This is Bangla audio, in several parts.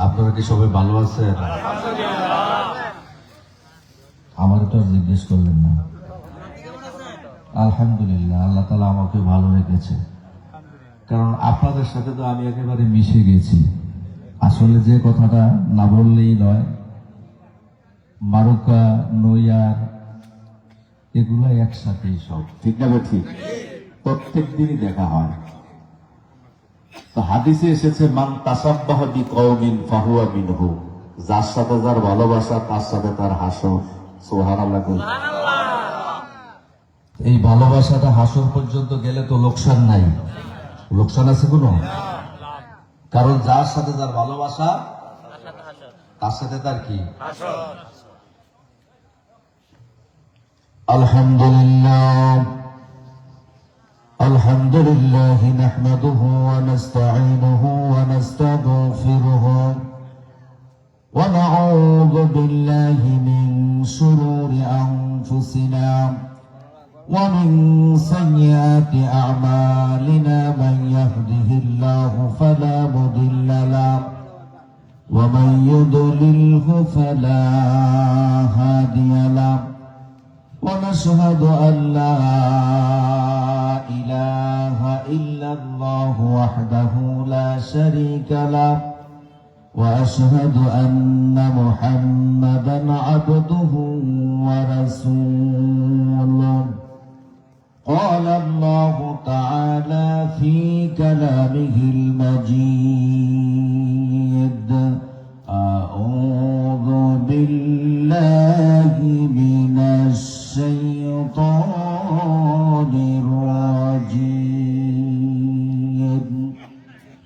আপনারা কি সবাই ভালো আছেন? আমার তো জিজ্ঞেস করলেন না। আলহামদুলিল্লাহ, আল্লাহ তাআলা আমাকে ভালো রেখেছে, কারণ আপনাদের সাথে তো আমি একেবারে মিশে গেছি। আসলে যে কথাটা না বললেই নয়, মারুকা নইয়ার এগুলো একসাথেই সব, ঠিক না? ঠিক, প্রত্যেক দিনই দেখা হয়। তো হাদিসে এসেছে, মান তাসাব্বাহা বিকওমিন ফাহুয়া মিনহু, যার সাথে যার ভালোবাসা তার সাথে তার হাসর। সুবহানাল্লাহ। এই ভালোবাসাটা হাসর পর্যন্ত গেলে তো লোকসান নাই। লোকসান আছে কোনো? কারণ যার সাথে যার ভালোবাসা তার সাথে তার কি হাসর। আলহামদুলিল্লাহ الحمد لله نحمده ونستعينه ونستغفره ونعوذ بالله من شرور أنفسنا ومن سيئات أعمالنا من يهده الله فلا مضل له ومن يضلله فلا هادي له ونشهد أن لا إله إلا الله وحده لا شريك له وأشهد أن محمدا عبده ورسوله. قال الله تعالى في كلامه المجيد: أعوذ بالله من الشيطان الرجيم.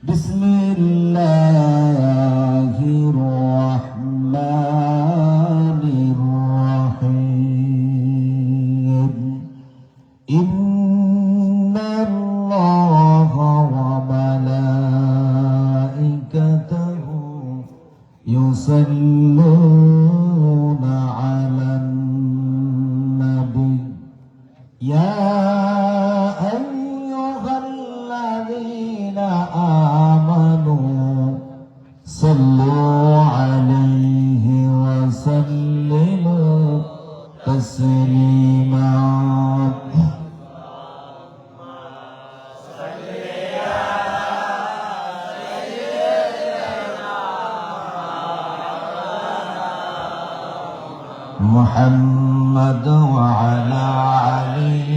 بسم الله الرحمن الرحيم. إن الله وملائكته يصلون على النبي يا أيها الذين آمنوا صلوا عليه وسلموا تسليما. محمد وعلى علي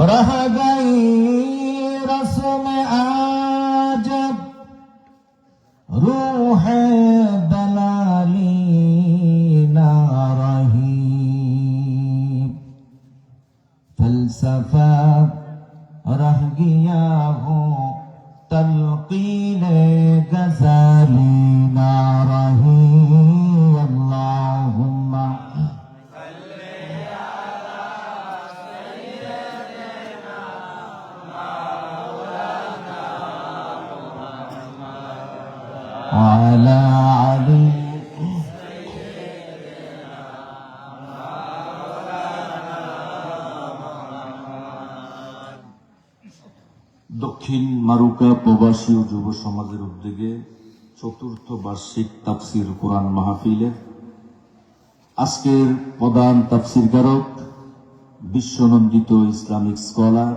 रह गई रस्म आजब रूह दलाली ना रही फलसफा रह गया हो तलकीन गज़ाली ना रही. अल्लाहुम्मा وعلى علي দক্ষিণ মারুকা প্রবাসী ও যুব সমাজের উদ্যোগে চতুর্থ বার্ষিক তাফসির কোরআন মাহফিলের আজকের প্রধান তাফসিরকারক, বিশ্বনন্দিত ইসলামিক স্কলার,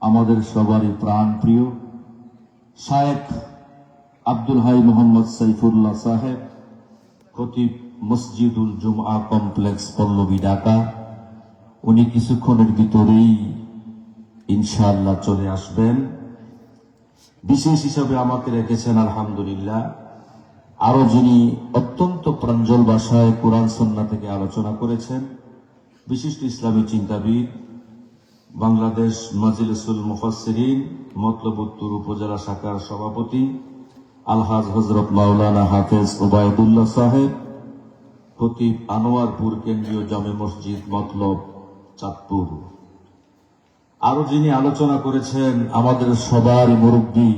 আমাদের সবারই প্রাণ প্রিয় শায়েখ আব্দুল হাই মোহাম্মদ সাইফুল্লাহ সাহেব, খতিব মসজিদুল জুমআ কমপ্লেক্স পল্লবী, ঢাকা। উনি কিছুক্ষণের ভিতরেই ইনশাআল্লাহ চলে আসবেন। বিশেষ হিসাবে আমাকে রেখেছেন আলহামদুলিল্লাহ আরো যিনি অত্যন্ত প্রাঞ্জল ভাষায় কোরআন সুন্নাহ থেকে আলোচনা করেছেন, বিশিষ্ট ইসলামী চিন্তাবিদ, বাংলাদেশ মাজলিসুল মুফাসসিরিন মতলব উত্তর উপজেলা শাখার সভাপতি আলহাজ হযরত মাওলানা হাফেজ ওবায়দুল্লাহ সাহেব, খতিব আনোয়ারপুর কেন্দ্রীয় জামে মসজিদ মতলব চাঁদপুর। আরো যিনি আলোচনা করেছেন আমাদের সবার মুরব্বী,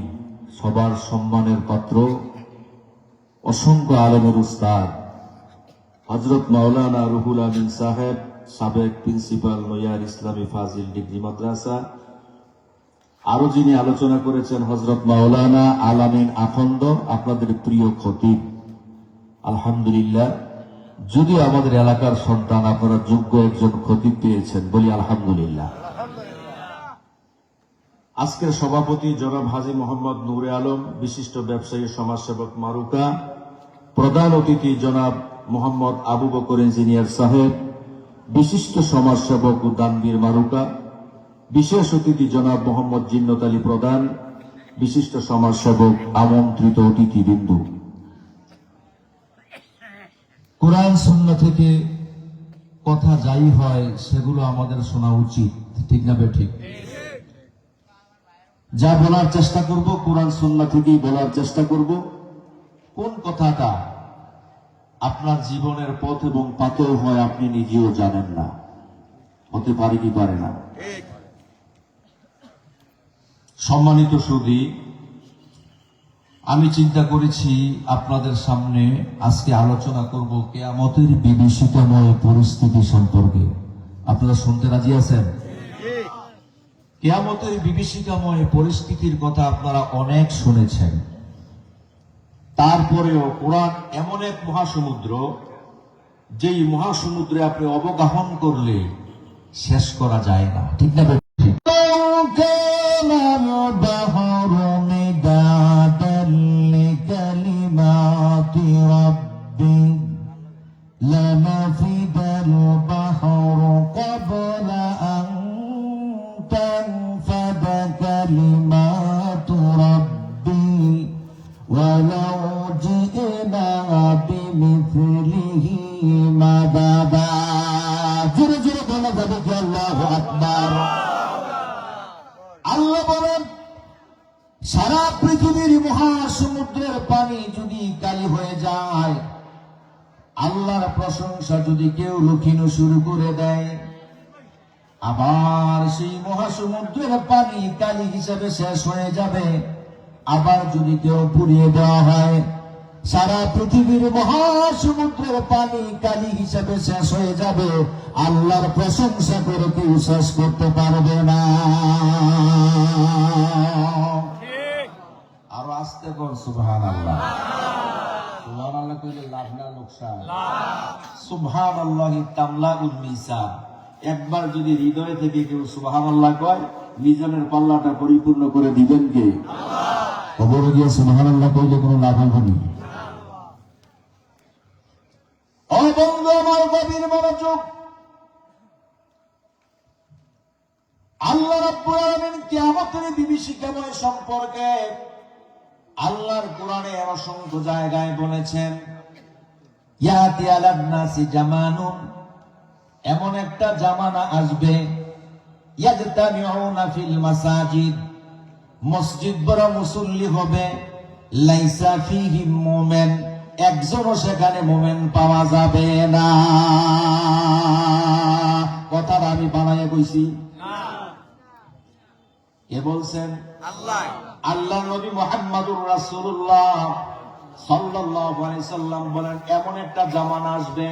সবার সম্মানের পাত্র, অসংখ্য আলেমের উস্তাদ হযরত মাওলানা রুহুল আমিন সাহেব, সাবেক প্রিন্সিপাল নৈয়ার ইসলামী ফাজিল ডিগ্রি মাদ্রাসা। আরো যিনি আলোচনা করেছেন হযরত মাওলানা আলামিন আখন্দ, আপনাদের প্রিয় খতিব। আলহামদুলিল্লাহ, যদিও আমাদের এলাকার সন্তান, আপনারা যোগ্য একজন খতিব পেয়েছেন, বলি আলহামদুলিল্লাহ। আজকের সভাপতি জনাব হাজী মোহাম্মদ নূরে আলম, বিশিষ্ট ব্যবসায়ী সমাজসেবক মারুকা। প্রধান অতিথি জনাব মোহাম্মদ আবু বকর ইঞ্জিনিয়ার সাহেব, বিশিষ্ট সমাজসেবক ও দানবীর মারুকা। বিশেষ অতিথি জনাব মোহাম্মদ জিন্নত আলী প্রধান, বিশিষ্ট সমাজসেবক, আমন্ত্রিত অতিথিবৃন্দু। কোরআন সুন্নাহ থেকে কথা যাই হয় সেগুলো আমাদের শোনা উচিত, ঠিক না বেঠিক? যা বলার চেষ্টা করব কোরআন সুন্নাহ থেকেই বলার চেষ্টা করব। কোন কথাটা আপনার জীবনের পথ এবং পাথর হয় আপনি নিজেও জানেন না, হতে পারে কি পারে না। সম্মানিত সুধী, আমি চিন্তা করেছি আপনাদের সামনে আজকে আলোচনা করব কিয়ামতের বিভীষিকাময় পরিস্থিতি সম্পর্কে। আপনারা শুনতে রাজি আছেন? কিয়ামতের বিভীষিকাময় পরিস্থিতির কথা আপনারা অনেক শুনেছেন, তারপরেও কোরআন এমন এক মহাসমুদ্র, যেই মহাসমুদ্রে আপনি অবগাহন করলে শেষ করা যায় না, ঠিক না? لنفد البحر قبل أن تنفد كلمات ربي ولو جئنا بمثله مددا জোরে জোরে বলা যাবে কি আল্লাহু আকবার। আল্লাহ বলেন, সারা পৃথিবীর মহাসমুদ্রের পানি যদি কালি হয়ে যায়, আল্লাহর প্রশংসা যদি কেউ লুকিনো শুরু করে দেয়, আবার সেই মহাসমুদ্রের পানি কালি হিসাবে শেষ হয়ে যাবে। আবার যদি কেউ পুড়িয়ে দেওয়া হয়, সারা পৃথিবীর মহাসমুদ্রের পানি কালি হিসাবে শেষ হয়ে যাবে। আল্লাহর প্রশংসা করে কেউ শেষ করতে পারবে না। আরো আস্তে কর সুবহানাল্লাহ। সুবহানাল্লাহ কইলে লাভ না লোকসান? সুবহানাল্লাহি তামলাউল মিজান। একবার যদি হৃদয় থেকে কেউ সুবহানাল্লাহ কয়, মিজানের পাল্লাটা পরিপূর্ণ করে দিবেন কে? আল্লাহ। কবরে গিয়ে সুবহানাল্লাহ কইলে কোনো লাভ হবে না। ও বন্ধু আমার, গভীর মনোযোগ। আল্লাহ রাব্বুল আলামিন কিয়ামতের বিভীষিকাময় সম্পর্কে আল্লাহর কোরআনে অসংখ্য জায়গায় বলেছেন, ইয়াতি আলান নাসি জামানুন, এমন একটা জামানা আসবে, ইয়াজতামিউনা ফিল মাসাজিদ, মসজিদ বড় মুসল্লি হবে, লাইসা ফীহিম মুমিন, একজনও সেখানে মুমিন পাওয়া যাবে না। কথাটা আমি বানাইয়া কইছি না, কে বলছেন? আল্লাহ। আল্লাহ নবী মুহাম্মদুর রাসূলুল্লাহ সাল্লাল্লাহু আলাইহি সাল্লাম বলেন, এমন একটা জামানা আসবে,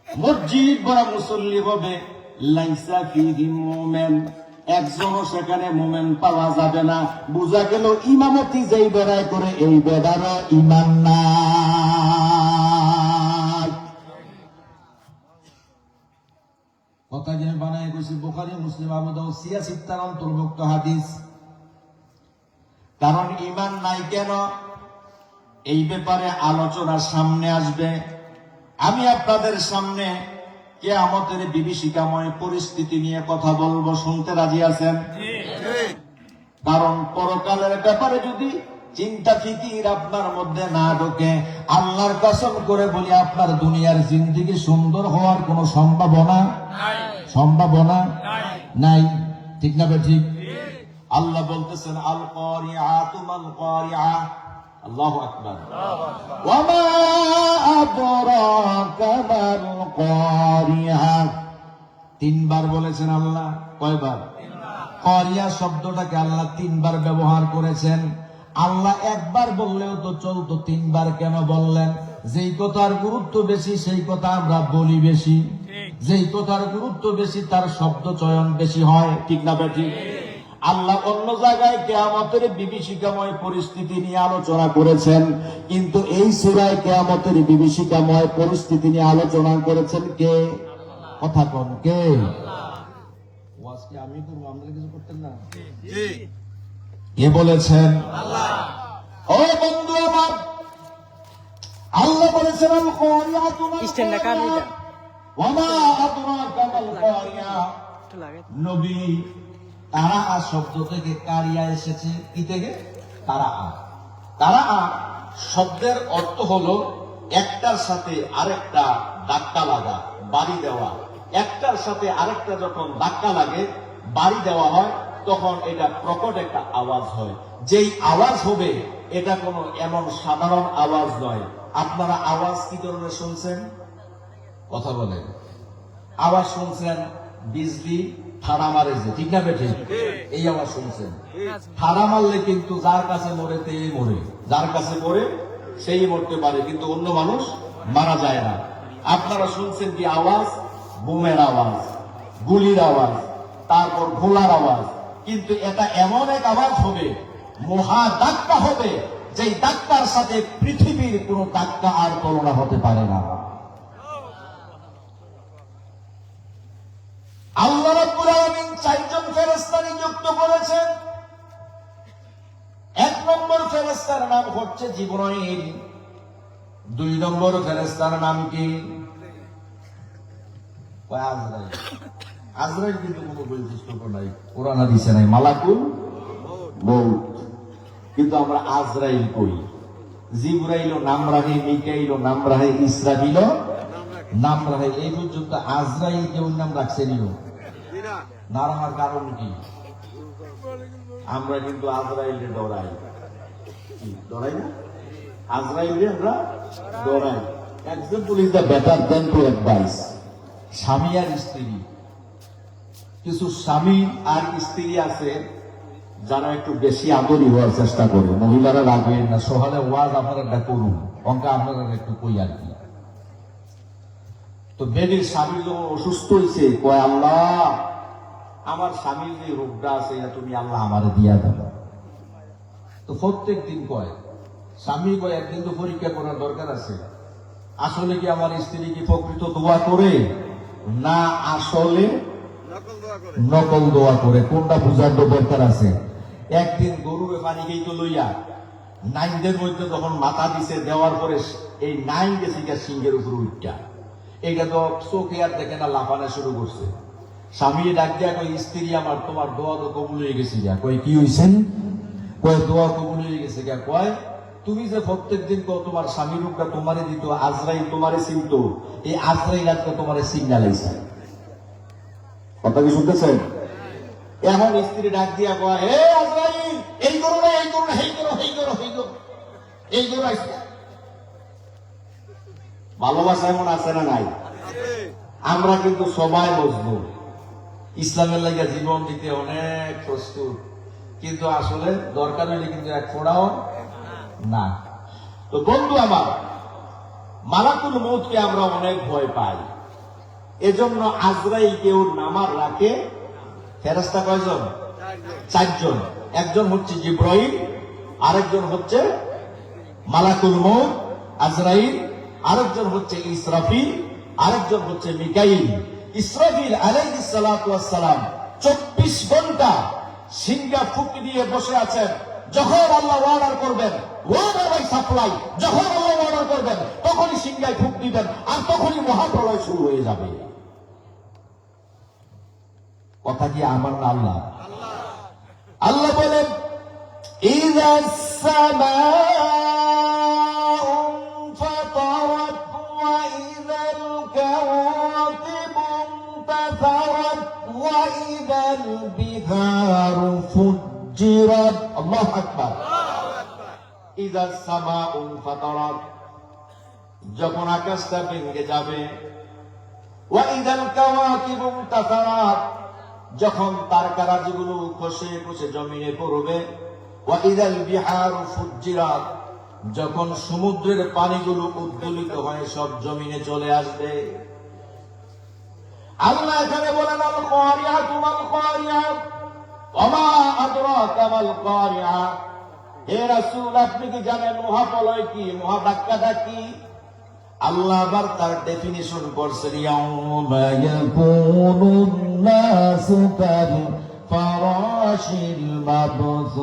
মসজিদ বড় মুসল্লি হবে, লাইসা ফীহিম মুমিন, একজনও সেখানে মুমিন পাওয়া যাবে না। বুঝা গেল ইমামতি যেই বেড়ায় করে এই বেড়ারও ঈমান নাই। কথা যে বানায় কইছি, বুখারী, মুসলিম, আবু দাউদ, সিয়া সিত্তার অন্তর্ভুক্ত হাদিস। কারণ ঈমান নাই কেন, এই ব্যাপারে আলোচনা সামনে আসবে। আমি আপনাদের সামনে কিয়ামতের বিভীষিকাময় পরিস্থিতি নিয়ে কথা বলবো, শুনতে রাজি আছেন? কারণ পরকালের ব্যাপারে যদি চিন্তা ফিকির আপনার মধ্যে না ঢোকে, আল্লাহর কসম করে বলি আপনার দুনিয়ার জিন্দেগি সুন্দর হওয়ার কোনো সম্ভাবনা নাই, ঠিক না ঠিক? আল্লাহ বলতেছেন, আল কারিআতু মাল কারিআ, আল্লাহু আকবার। ওয়া মা আদরাকা মাল কারিআ, তিনবার বলেছেন আল্লাহ। কয়বার? কারিয়া শব্দটাকে আল্লাহ তিনবার ব্যবহার করেছেন। আল্লাহ একবার বললেও তো চলতো, তিনবার কেন বললেন? যেই কথার গুরুত্ব বেশি সেই কথা আমরা বলি বেশি। যেই কথার গুরুত্ব বেশি তার শব্দ চয়ন বেশি হয়, ঠিক না বেঠিক? আল্লাহ অন্য জায়গায় কিয়ামতের বিভীষিকাময় পরিস্থিতি নিয়ে আলোচনা করেছেন, কিন্তু এই সূরায় কিয়ামতের বিভীষিকাময় পরিস্থিতি নিয়ে আলোচনা করেছেন কে? কথা কন, কে? ওয়াজ কি আমি করব, আপনারা কিছু করতেন না? কে বলেছেন? আল্লাহ। ও বন্ধু আমার, আল্লাহ বলেছেন আল কারিয়াতু ওয়া মা আদরাকা মাল কারিয়া। নবী, তারা শব্দ থেকে কারিয়া এসেছে, কি থেকে? তারা। তারা শব্দের অর্থ হলো একটার সাথে আরেকটা ধাক্কা লাগা, বাড়ি দেওয়া। একটার সাথে আরেকটা যখন ধাক্কা লাগে, বাড়ি দেওয়া হয়, তখন এটা প্রকট একটা আওয়াজ হয়। যেই আওয়াজ হবে এটা কোনো এমন সাধারণ আওয়াজ নয়। আপনারা আওয়াজ কি ধরনের শুনছেন? কথা বলেন। আওয়াজ শুনছেন বিজলি ঠাড়া মারে যে, ঠিক না বেঠিক? এই আওয়াজ শুনছেন। ঠাড়া মারলে কিন্তু যার কাছে মরে তেই মরে, যার কাছে মরে সেই মরতে পারে, কিন্তু অন্য মানুষ মারা যায় না। আপনারা শুনছেন কি আওয়াজ? বোমের আওয়াজ, গুলির আওয়াজ, তারপর ঘোড়ার আওয়াজ। কিন্তু এটা এমন এক আওয়াজ হবে, মহা ধাক্কা হবে, যেই ধাক্কার সাথে পৃথিবীর কোন ধাক্কা আর তুলনা হতে পারে না। আল্লাহ রাব্বুল আলামিন 4 জন ফেরেশতা নিযুক্ত করেছেন। 1 নম্বর ফেরেশতার নাম হচ্ছে জিবরাইল। 2 নম্বর ফেরেশতার নাম কি? আজরাইল। আজরাইল কিন্তু কোনো বৈশিষ্ট্য নাই, কোরআন হাদিসে নাই, মালাকুল মউত। কিন্তু আমরা আজরাইল কই। জিবরাইলও নাম রাখে, মিকাইলও নাম রাখে, ইসরাফিলও নাম রাখে। এই পর্যন্ত আজরাইল কেউ নাম রাখছেনিও না। রাখার কারণ কি? আমরা কিন্তু আজরাইলকে ডরাই। ডরাই না? আজরাইলকে আমরা ডরাই। Example is the better than to advise. স্বামী আর স্ত্রী, কিছু স্বামী আর স্ত্রী আছে যারা একটু বেশি আদরি হওয়ার চেষ্টা করে। মহিলারা রাখবেন না, সকালে ওয়াজ আপনারা একটা করুন, অঙ্কা আপনারা একটু কই আর কি। তো বেডির স্বামী যখন অসুস্থ হয়েছে, কয় আল্লাহ আমার স্বামীর যে রোগটা আছে এটা তুমি আল্লাহ আমারে দিয়া দেবো। তো প্রত্যেক দিন কয়, স্বামী কয় একদিন তো পরীক্ষা করার দরকার আছে, আসলে কি আমার স্ত্রী কি প্রকৃত দোয়া করে না আসলে নকল দোয়া করে, কোনটা বুঝার দরকার আছে। একদিন গরুরে পানি খেয়ে লইয়া নাইনদের মধ্যে যখন মাথা দিছে, দেওয়ার পরে এই নাইন গেছে সিংহের উপর উঠটা, এইটা তো চোখে আর দেখে না, লাফানো শুরু করছে। স্বামী ডাক দিয়া কই, স্ত্রী আমার তোমার দোয়া তো কবুল হয়ে গেছে গা। কই কি হয়েছেন? কয় দোয়া কবুল হয়ে গেছে গা। কয় তুমি যে প্রত্যেক দিন তোমার স্বামীর রূপটা তোমারে দিত, আজরাইল তোমারে চিনত, এই আজরাইল আজকে তোমারে সিগন্যাল আইছে। কথা কি শুনতেছেন? এখন স্ত্রী ডাক দিয়া কয়, হে আজরাইল, এই করো না, এই করো না, এই করো, এই করো, এই করো, এই করো। ভালোবাসা এমন আছে না নাই? আমরা কিন্তু সবাই মজবুত, ইসলামের লাগে জীবন দিতে অনেক প্রস্তুত, কিন্তু আসলে দরকার হইলে কিন্তু এক ফোড়াও না। তো বন্ধু আমার, মালাকুল মউতকে আমরা অনেক ভয় পাই। এজন্য আজরাইল কেউ নামার রাখে ফেরেশতা কয়জন? 4 জন। একজন হচ্ছে জিবরাইল, আরেকজন হচ্ছে মালাকুল মউত আজরাইল, আরেকজন হচ্ছে ইসরাফিল, আরেকজন হচ্ছে মিকাইল। ইসরাফিল আলাইহিস সালাতু ওয়াস সালাম 24 ঘন্টা সিংহা ফুঁকি দিয়ে বসে আছেন। যখন আল্লাহ অর্ডার করবেন, ওয়ার্ডার বাই সাপ্লাই, যখন আল্লাহ অর্ডার করবেন তখনই সিংহায় ফুঁক দিবেন, আর তখনই মহাপ্রলয় শুরু হয়ে যাবে। কথা কি আমার না আল্লাহ? আল্লাহ বলেন, ইযাস সামাউ ফাতারাত ওয়া ইযাল কাওয়াকিবু ইনতাসারাত ওয়া ইযাল বিহারু ফুজ্জিরাত। আল্লাহু আকবার। ইযাস সামাউ ফাতারাত, যখন আকাশটা ভেঙে যাবে, ওয়া ইযাল কাওয়াকিবু ইনতাসারাত, যখন তারকারাজিগুলো খসে খসে জমিনে পড়বে, ওয়া ইযাল বিহারু ফুজ্জিরাত, যখন সমুদ্রের পানিগুলো উদ্দোলিত হয়ে সব জমিনে চলে আসবে, আল্লাহ এখানে বলেন আল কারিআতু মাল কারিআ ওয়া মা আদরাকা মাল কারিআ। হে রাসূল, আপনি কি জানেন মহাপ্রলয় কি, মহাধাক্কাটা কি? আল্লাহ আবার তার ডেফিনিশন করছেন, ইয়াউমা ইয়াকুনুন নাসু কাল ফারাশিল মাবসুস।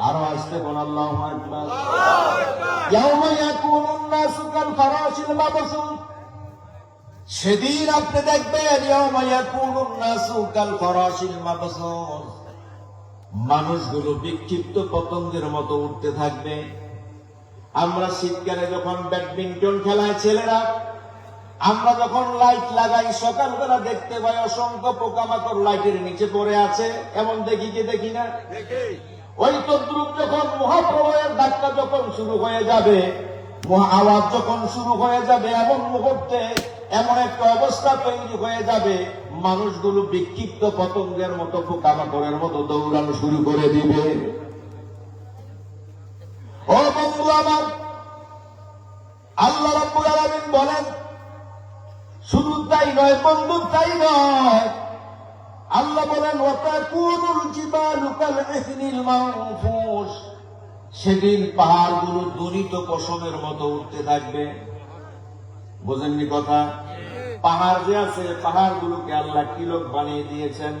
আরো আসতে বল আল্লাহু আকবার। ইয়াউমা ইয়াকুনুন নাসু কাল ফারাশিল মাবসুস। সেদিন আপনি দেখবেন ইয়াউমা ইয়াকুনুন নাসু কাল ফারাশিল মাবসুস, মানুষগুলো বিক্ষিপ্ত পতঙ্গের মতো উঠতে থাকবে। আমরা শীতকালে যখন ব্যাডমিন্টন খেলায় ছেলেরা, আমরা যখন লাইট লাগাই সকালবেলা দেখতে পাই অসংখ্য পোকামাকড় লাইটের নিচে পড়ে আছে, এমন দেখি কি দেখি না? ওই তদ্রুপ যখন মহাপ্রলয়ের ধাক্কা যখন শুরু হয়ে যাবে, আওয়াজ যখন শুরু হয়ে যাবে, এমন মুহূর্তে এমন একটা অবস্থা তৈরি হয়ে যাবে, মানুষগুলো বিক্ষিপ্ত পতঙ্গের মতো পোকামাকড়ের মতো দৌড়ানো শুরু করে দিবে। ও বন্ধু আমার, আল্লাহ রাব্বুল আলামিন বলেন শুধু তাই নয় বন্ধু, তাই নয়, আল্লাহ বলেন ওয়াতাকুনুল জিবালু কাল ইহনিল মানফুস। সেদিন পাহাড়গুলো দূরিত পশমের মতো উঠতে থাকবে। বোঝেননি কথা? পাহাড় যে আছে, পাহাড়গুলোকে আল্লাহ কিলক বানিয়ে দিয়েছেন,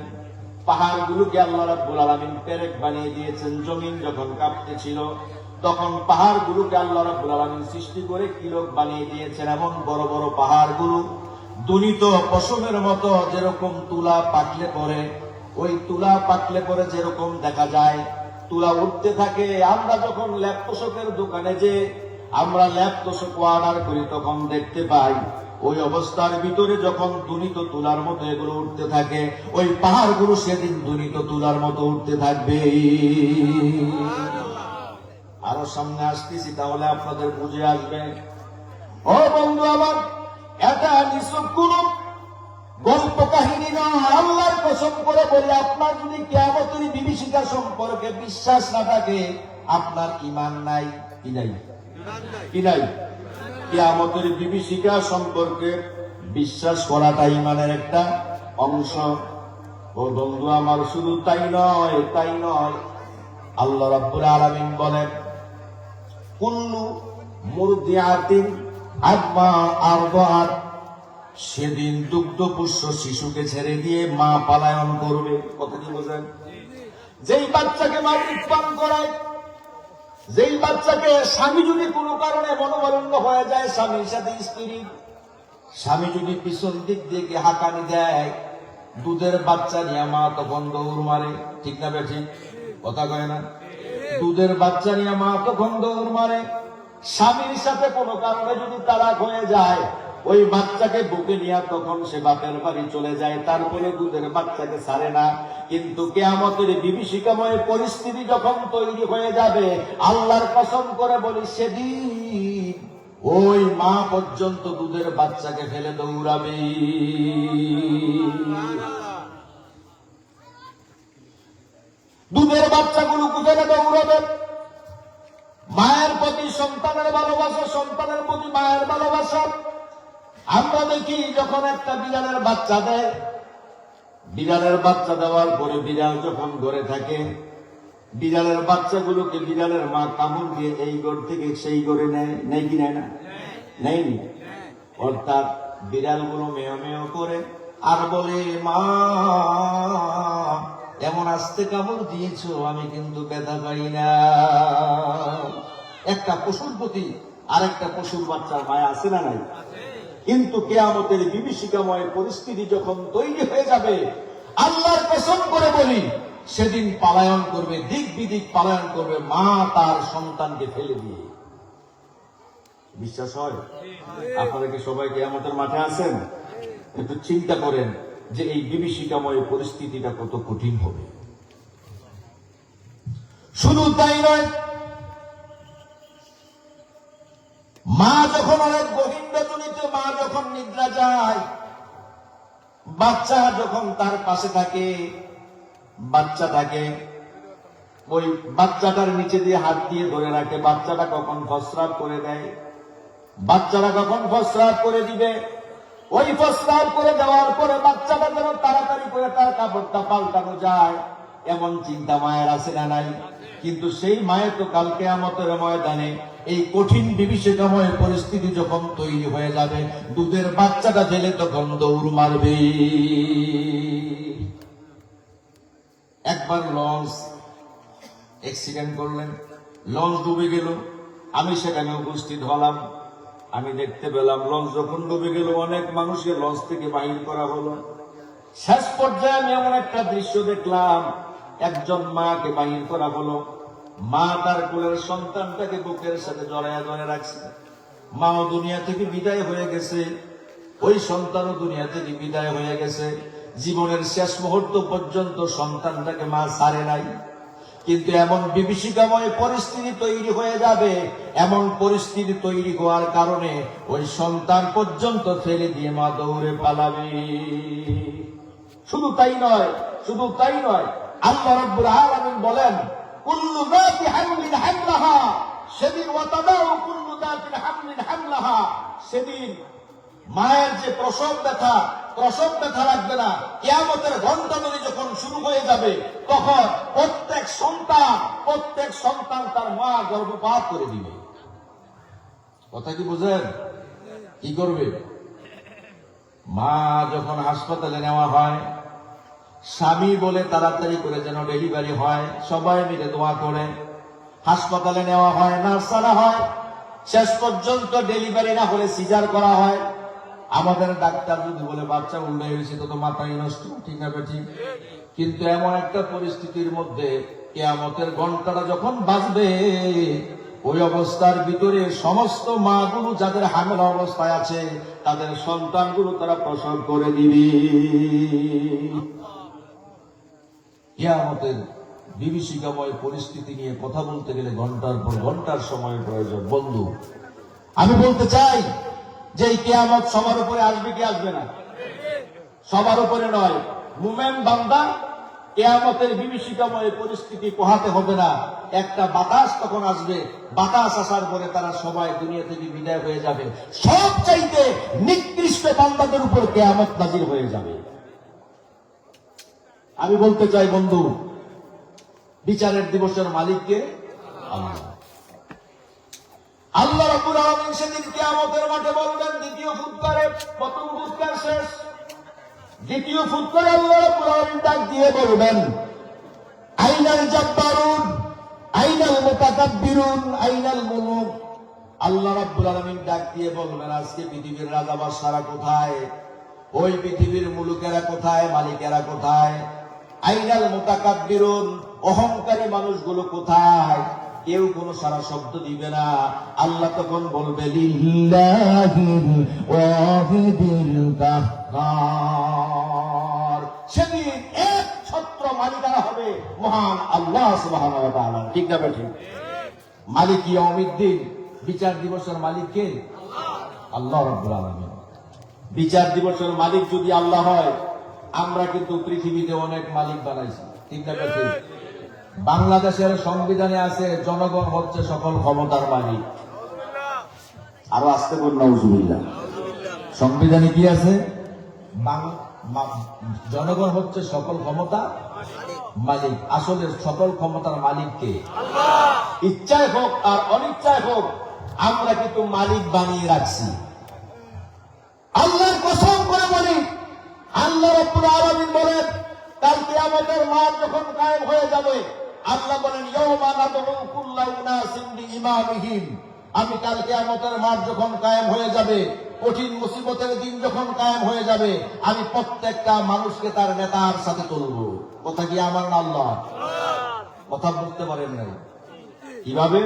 পাহাড়গুলোকে আল্লাহ রাব্বুল আলামিন পেরেক বানিয়ে দিয়েছেন। জমিন যখন কাঁপতেছিল তখন পাহাড়গুলোকে আল্লাহ রাব্বুল আলামিন সৃষ্টি করে কিলক বানিয়ে দিয়েছেন। এমন বড় বড় পাহাড়গুলো দূরিত পশমের মতো, যেরকম তুলা পাকলে পরে, ওই তুলা পাকলে পরে যেরকম দেখা যায় তুলা উঠতে থাকে। আমরা যখন ল্যাপ তোষকের দোকানে যে আমরা ল্যাপ তোষক অর্ডার করি তখন দেখতে পাই ওই অবস্থার ভিতরে যখন দুনিত তুলার মতো এগুলো উঠতে থাকে, ওই পাহাড়গুলো সেদিন দুনিত তুলার মতো উঠতে থাকবে। আরো সামনে আসতেছি, তাহলে আপনাদের বুঝে আসবে। ও বন্ধু আমার, এটা নিছক কোন গল্প কাহিনী নয়। আল্লাহর কসম করে বলি, আপনার যদি কিয়ামতের বিভীষিকা সম্পর্কে বিশ্বাস না থাকে, আপনার ঈমান নাই। কি নাই? কি নাই? কিয়ামতের বিভীষিকা সম্পর্কে বিশ্বাস করাটা ঈমানের একটা অংশ। ও বন্ধু আমার, শুধু তাই নয়, তাই নয়, আল্লাহ রাব্বুল আলামিন বলেন কুল্লু মুরদিআতিন আম্মা আরদাআত। সেদিন দুগ্ধপুষ্য শিশুকে ছেড়ে দিয়ে মা পালায়ন করবে। কথা কি বোঝেন? যেই বাচ্চাকে মা দুধ পান করায়, যেই বাচ্চাকে স্বামী যদি কোনো কারণে মনোমালিন্য হয়ে যায়, স্বামীর সাথে স্ত্রী, স্বামী যদি পিছন দিক দিয়ে হাঁকানি দেয়, দুধের বাচ্চা নিয়ে মা তখন দৌড় মারে। ঠিক না বেঠিক? কথা কয় না? দুধের বাচ্চা নিয়ে মা তখন দৌড় মারে। স্বামীর সাথে কোনো কারণে যদি তালাক হয়ে যায়, ওই বাচ্চাকে বুকে নিয়ে তখন সে বাপের বাড়ি চলে যায়, তারপরে দুধের বাচ্চাকে ছাড়ে না। কিন্তু কিয়ামতের বিভীষিকাময় পরিস্থিতি যখন তৈরি হয়ে যাবে, আল্লাহর কসম করে বলি, সেদিন ওই মা পর্যন্ত দুধের বাচ্চাকে ফেলে দৌড়াবে। দুধের বাচ্চাগুলো কোথায় দৌড়াবে? মায়ের প্রতি সন্তানের ভালোবাসা, সন্তানের প্রতি মায়ের ভালোবাসা। আমরা দেখি যখন একটা বিড়ালের বাচ্চা দেয়, বিড়ালের বাচ্চা দেওয়ার পরে বিড়াল যখন ঘরে থাকে, বিড়ালের বাচ্চাগুলোকে বিড়ালের মা কামড় দিয়ে এই ঘর থেকে সেই ঘরে নেয়। নেয় কি নেয় না? নেয়নি। অর্থাৎ বিড়ালগুলো মেয় মেয় করে আর বলে, মা এমন আস্তে কামড় দিয়েছো, আমি কিন্তু ব্যথা পাই না। একটা পশুর প্রতি আর একটা পশুর বাচ্চার মায়া আছে না নাই? কিন্তু কিয়ামতের বিভীষিকাময় পরিস্থিতি যখন তৈরি হয়ে যাবে, আল্লাহর কসম করে বলি, সেদিন পালায়ন করবে, দিক বিদিক পালায়ন করবে মা তার সন্তানকে ফেলে দিয়ে। বিশ্বাস হয়? আপনারা কি সবাই কিয়ামতের মাঠে আছেন? একটু চিন্তা করেন যে এই বিভীষিকাময় পরিস্থিতিটা কত কঠিন হবে। শুধু তাই নয়, মা যখন অনেক গভীর বেদনীতে, মা যখন নিদ্রা যায়, বাচ্চা যখন তার পাশে থাকে, বাচ্চা থাকে, ওই বাচ্চাটার নিচে দিয়ে হাত দিয়ে ধরে রাখে, বাচ্চাটা কখন প্রস্রাব করে দেয়, বাচ্চারা কখন প্রস্রাব করে দিবে। ওই প্রস্রাব করে দেওয়ার পরে বাচ্চাটা যেন তাড়াতাড়ি করে তার কাপড়টা পাল্টানো যায়, এমন চিন্তা মায়ের আছে না নাই? কিন্তু সেই মায়ের তো কাল কিয়ামতের ময়দানে এই কঠিন বিভীষিকাময় পরিস্থিতি যখন তৈরি হয়ে যাবে, দুধের বাচ্চাটা ফেলে তখন দৌড় মারবে। একবার লঞ্চ অ্যাক্সিডেন্ট করলেন, লঞ্চ ডুবে গেল, আমি সেখানে উপস্থিত হলাম। আমি দেখতে পেলাম লঞ্চ যখন ডুবে গেল, অনেক মানুষকে লঞ্চ থেকে বাহির করা হলো। শেষ পর্যায়ে আমি এমন একটা দৃশ্য দেখলাম, একজন মাকে বাহির করা হলো। মা তার কোলের সন্তানটাকে বুকের সাথে জড়ায়া ধরে রাখছে। মাও দুনিয়া থেকে বিদায় হয়ে গেছে, ওই সন্তানও দুনিয়া থেকে বিদায় হয়ে গেছে। জীবনের শেষ মুহূর্ত পর্যন্ত সন্তানটাকে মা ছাড়ে নাই। কিন্তু এমন বিভীষিকাময় পরিস্থিতি তৈরি হয়ে যাবে, এমন পরিস্থিতি তৈরি হওয়ার কারণে ওই সন্তান পর্যন্ত ফেলে দিয়ে মা দৌড়ে পালাবে। শুধু তাই নয়, শুধু তাই নয়, আল্লাহ রাব্বুল আলামিন বলেন, কুল্লু যাতি হামলিন হামলাহা, সেদিন ওয়াতাদাউ কুল্লু যাতিন হামলিন হামলাহা, সেদিন মায়ের যে প্রসব ব্যথা লাগবে না। কিয়ামতের ঘণ্টাধ্বনি যখন শুরু হয়ে যাবে, তখন প্রত্যেক সন্তান তার মা গর্ভপাত করে দিবে। কথা কি বুঝেন? কি করবে? মা যখন হাসপাতালে নেওয়া হয়, স্বামী বলে তাড়াতাড়ি করে যেন ডেলিভারি হয়, সবাই মিলে দোয়া করে হাসপাতালে নেওয়া হয়, নার্স আনা হয়, শেষ পর্যন্ত ডেলিভারি না হলে সিজার করা হয়। আমাদের ডাক্তার যদি বলে বাচ্চা উল্টে হয়েছে, তো মাথায় নষ্ট, ঠিক না ঠিক? কিন্তু এমন একটা পরিস্থিতির মধ্যে কিয়ামতের ঘন্টাটা যখন বাজবে, ওই অবস্থার ভিতরে সমস্ত মাগুলো যাদের হামেলা অবস্থায় আছে, তাদের সন্তানগুলো তারা প্রসব করে দিবে। কিয়ামতের বিভীষিকাময় পরিস্থিতি নিয়ে কথা বলতে গেলে ঘন্টার পর ঘন্টার সময় প্রয়োজন। বন্ধু, আমি বলতে চাই যে এই কিয়ামত সবার উপরে আসবে কি আসবে না? সবার উপরে নয়। মুমিন বান্দা কিয়ামতের বিভীষিকাময় পরিস্থিতি পোহাতে হবে না। একটা বাতাস তখন আসবে, বাতাস আসার পরে তারা সবাই দুনিয়া থেকে বিদায় হয়ে যাবে। সবচাইতে নিকৃষ্ট বান্দাদের উপর কিয়ামত নাজির হয়ে যাবে। আমি বলতে চাই বন্ধু, বিচারের দিবসের মালিককে আল্লাহ। আল্লাহ রাব্বুল আলামিন সেদিন কিয়ামতের মাঠে বলবেন, দ্বিতীয় ফুৎকারে, প্রথম ফুৎকার শেষ, দ্বিতীয় ফুৎকারে আল্লাহ রাব্বুল আলামিন ডাক দিয়ে বলবেন, আইনাল জাব্বারুন, আইনাল মুতাকাব্বিরুন, আইনাল মুলুক। আল্লাহ রাব্বুল আলামিন ডাক দিয়ে বলবেন, আজকে পৃথিবীর রাজা বাদশারা কোথায়? ওই পৃথিবীর মুলুকেরা কোথায়? মালিকেরা কোথায়? আইনাল মুতাকাব্বিরুন, অহংকারী মানুষগুলো কোথায়? কেউ কোনো সারা শব্দ দিবে না। আল্লাহ তখন বলবে, লিল্লাহিল ওয়াহিদিল কাহ্হার। সেদিন এক ছত্র মালিকানা হবে মহান আল্লাহ সুবহানাহু ওয়া তাআলা, ঠিক না ঠিক? মালিক ইয়াউমিদ্দিন, বিচার দিবসের মালিক কে? আল্লাহ রাব্বুল আলামিন। বিচার দিবসের মালিক যদি আল্লাহ হয়, আমরা কিন্তু পৃথিবীতে অনেক মালিক বানাইছি, ঠিক না ঠিক? বাংলাদেশের সংবিধানে আছে, জনগণ হচ্ছে সকল ক্ষমতার মালিক। আরো আসতে বল, নাউজুবিল্লাহ। সংবিধানে কি আছে? জনগণ হচ্ছে সকল ক্ষমতা মালিক। আসলে সকল ক্ষমতার মালিক কে? ইচ্ছায় হোক আর অনিচ্ছায় হোক, আমরা কিন্তু মালিক বানিয়ে রাখছি। আল্লাহর কসম করে বলি, আল্লাহ রাব্বুল আলামিন বলেন, কাল কিয়ামতের মাঠ যখন কায়েম হয়ে যাবে, আল্লাহ বলেন, ইয়াউমা নাদউ কুল্লা উনাসিন বিইমামিহিম। আমি কাল কিয়ামতের মাঠ যখন কায়েম হয়ে যাবে, কঠিন মুসিবতের দিন যখন কায়েম হয়ে যাবে, আমি প্রত্যেকটা মানুষকে তার নেতার সাথে তুলব। কথা কি আমার না আল্লাহ? কথা বুঝতে পারেন নাই? কিভাবে?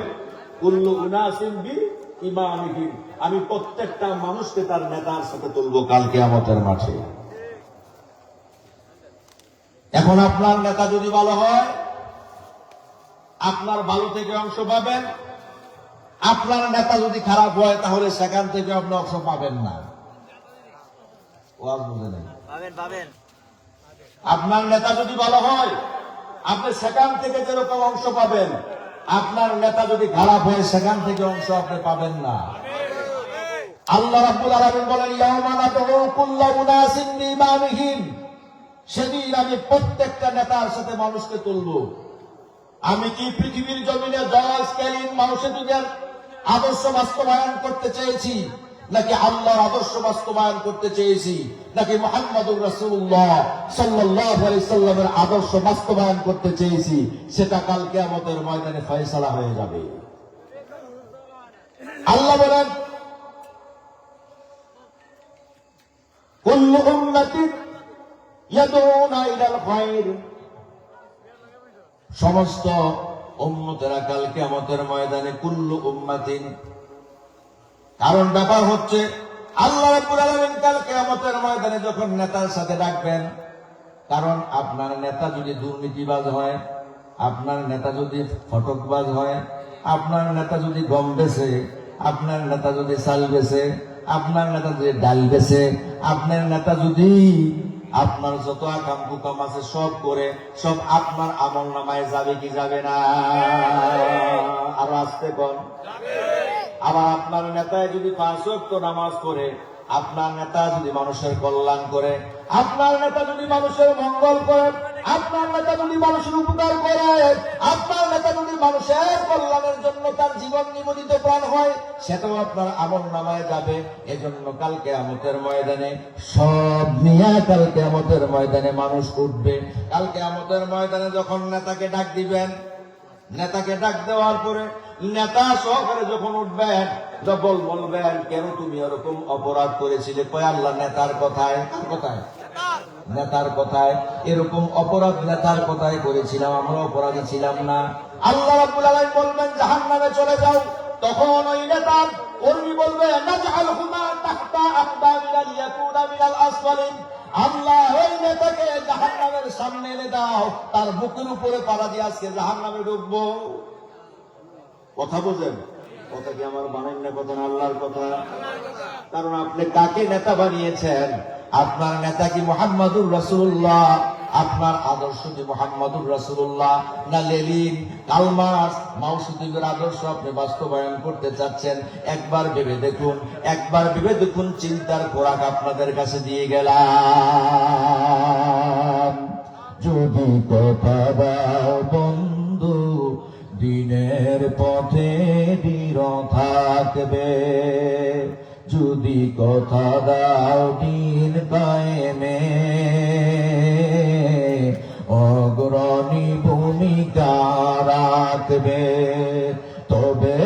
কুল্লু উনাসিন বিইমামিহিম, আমি প্রত্যেকটা মানুষকে তার নেতার সাথে তুলব কাল কিয়ামতের মাঠে। এখন আপনার নেতা যদি ভালো হয়, আপনার ভালো থেকে অংশ পাবেন। আপনার নেতা যদি খারাপ হয়, তাহলে সেখান থেকে আপনি অংশ পাবেন না। আপনার নেতা যদি ভালো হয়, আপনি সেখান থেকে যেরকম অংশ পাবেন, আপনার নেতা যদি খারাপ হয় সেখান থেকে অংশ আপনি পাবেন না। আল্লাহ রাব্বুল আলামিন বলেন, ইয়াউমা নাদউ কুল্লা উনাসিন বিইমামিহিম, সেদিন আমি প্রত্যেকটা নেতার সাথে মানুষকে তুলব। আমি কি পৃথিবীর জমিনে জয়কালীন মানুষের যুগের আদর্শ বাস্তবায়ন করতে চেয়েছি, নাকি আল্লাহর আদর্শ বাস্তবায়ন করতে চেয়েছি, নাকি মুহাম্মদুর রাসূলুল্লাহ সাল্লাল্লাহু আলাইহি সাল্লামের আদর্শ বাস্তবায়ন করতে চেয়েছি, সেটা কাল কিয়ামতের ময়দানে ফয়সালা হয়ে যাবে। আল্লাহ বলেন, কুল্লু উম্মাতিন ইয়াদউনা ইলাল খায়র, সমস্ত উম্মতেরা কাল কিয়ামতের ময়দানে কুল্লু উম্মাতিন। কারণ ব্যাপার হচ্ছে আল্লাহ রাব্বুল আলামিন কাল কিয়ামতের ময়দানে যখন নেতার সাথে ডাকবেন, কারণ আপনার নেতা যদি দুর্নীতিবাজ হয়, আপনার নেতা যদি ফটকবাজ হয়, আপনার নেতা যদি গম বেচে, আপনার নেতা যদি চাল বেচে, আপনার নেতা যদি ডাল বেচে, আপনার নেতা যদি আপনার যত আকাম কুকাম আছে সব করে, সব আপনার আমল নামায় যাবে কি যাবে না? আর আসতে কোন আবার আপনার নেতায় যদি 5 ওয়াক্ত নামাজ পড়ে, আপনার নেতা যদি মানুষের কল্যাণ করে, আপনার নেতা যদি মানুষের মঙ্গল করে, আপনার নেতা যদি মানুষের উপকার করে, আপনার নেতা যদি মানুষের কল্যাণের জন্য তার জীবন নিবেদিত প্রাণ হয়, সেটাও আপনার আমল নামায় যাবে। এজন্য কাল কিয়ামতের ময়দানে সব নিয়ে কাল কিয়ামতের ময়দানে মানুষ উঠবে। কাল কিয়ামতের ময়দানে যখন নেতাকে ডাক দিবেন, নেতাকে ডাক দেওয়ার পরে নেতা সহকারে যখন উঠবেন, যখন বলবেন, কেন তুমি এরকম অপরাধ করেছিলে? কয়, আল্লাহ নেতার কথায়। কোথায়? নেতার কথায়। এরকম অপরাধ নেতার কথায় করেছিলাম, আমরা অপরাধী ছিলাম না। আল্লাহ রাব্বুল আলামিন বলবেন, জাহান্নামে চলে যাও। তখন ওই নেতার কর্মী বলবে, নাজআলহুমা তাহতা আকদামিনা লিয়াকুনা মিনাল আসফালিন, আল্লাহ ওই নেতাকে জাহান্নামের সামনে এনে দাও, তার বুকের উপরে পাড়া দিয়ে আজকে জাহান্নামে ডুববো। কথা বোঝেন? কথা কি আমার বানান না, কথা না আল্লাহর কথা। কারণ আপনি কাকে নেতা বানিয়েছেন? আপনার নেতা কি মুহাম্মাদুর রাসূলুল্লাহ? আপনার আদর্শ কি মুহাম্মাদুর রাসূলুল্লাহ না লেনিন, কার্ল মার্কস, মাও সেতুংয়ের আদর্শ আপনি বাস্তবায়ন করতে চাচ্ছেন? একবার ভেবে দেখুন, একবার ভেবে দেখুন। চিন্তার খোরাক আপনাদের কাছে দিয়ে গেলাম। যদি কথা দাও বন্ধু, দিনের পথে দৃঢ় থাকবে। যদি কথা দাও দিন কায়েমে, অগ্রণী ভূমিকা রাখবে। তবে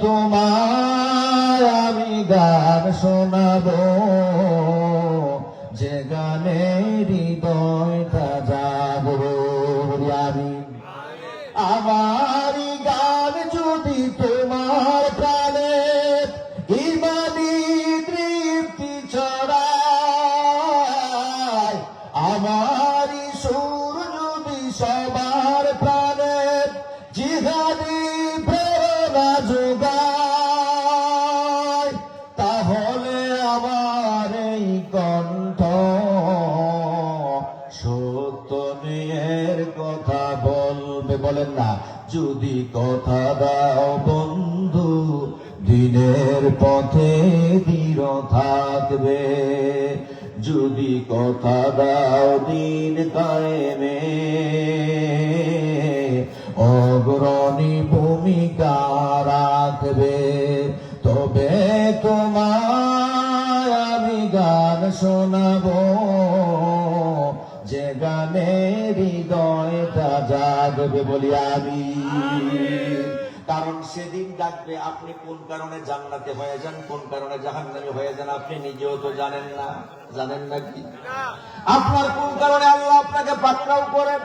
তোমার আমি গান শোনাবো, যে গানে হৃদয়টা জাগবে। আমি আমার গান যদি তোমার প্রাণে ইমানি তৃপ্তি ছড়ায়, আমার সুর যদি সবার প্রাণে জিহাদি প্রেরণা যোগায়, তাহলে আমার এই কণ্ঠ সত্য নিয়ের কথা বলবে। বলেন না, যদি কথা দাও বন্ধু, দিনের পথে দৃঢ় থাকবে। যদি কথা দাও দিন কায়েমে, অগ্রণী ভূমিকা রাখবে। তবে তোমায় আমি গান শোনাবো, যে গানে হৃদয়টা জাগবে। বলি আমি। কারণ সেদিন ডাকবে, আপনি কোন কারণে জান্নাতে হয়ে যান, কোন কারণে জাহান্নামে হয়ে যান, আপনি নিজেও তো জানেন না। জানেন নাকি? আপনার কোন কারণে আল্লাহ আপনাকে পাকড়াও করেন?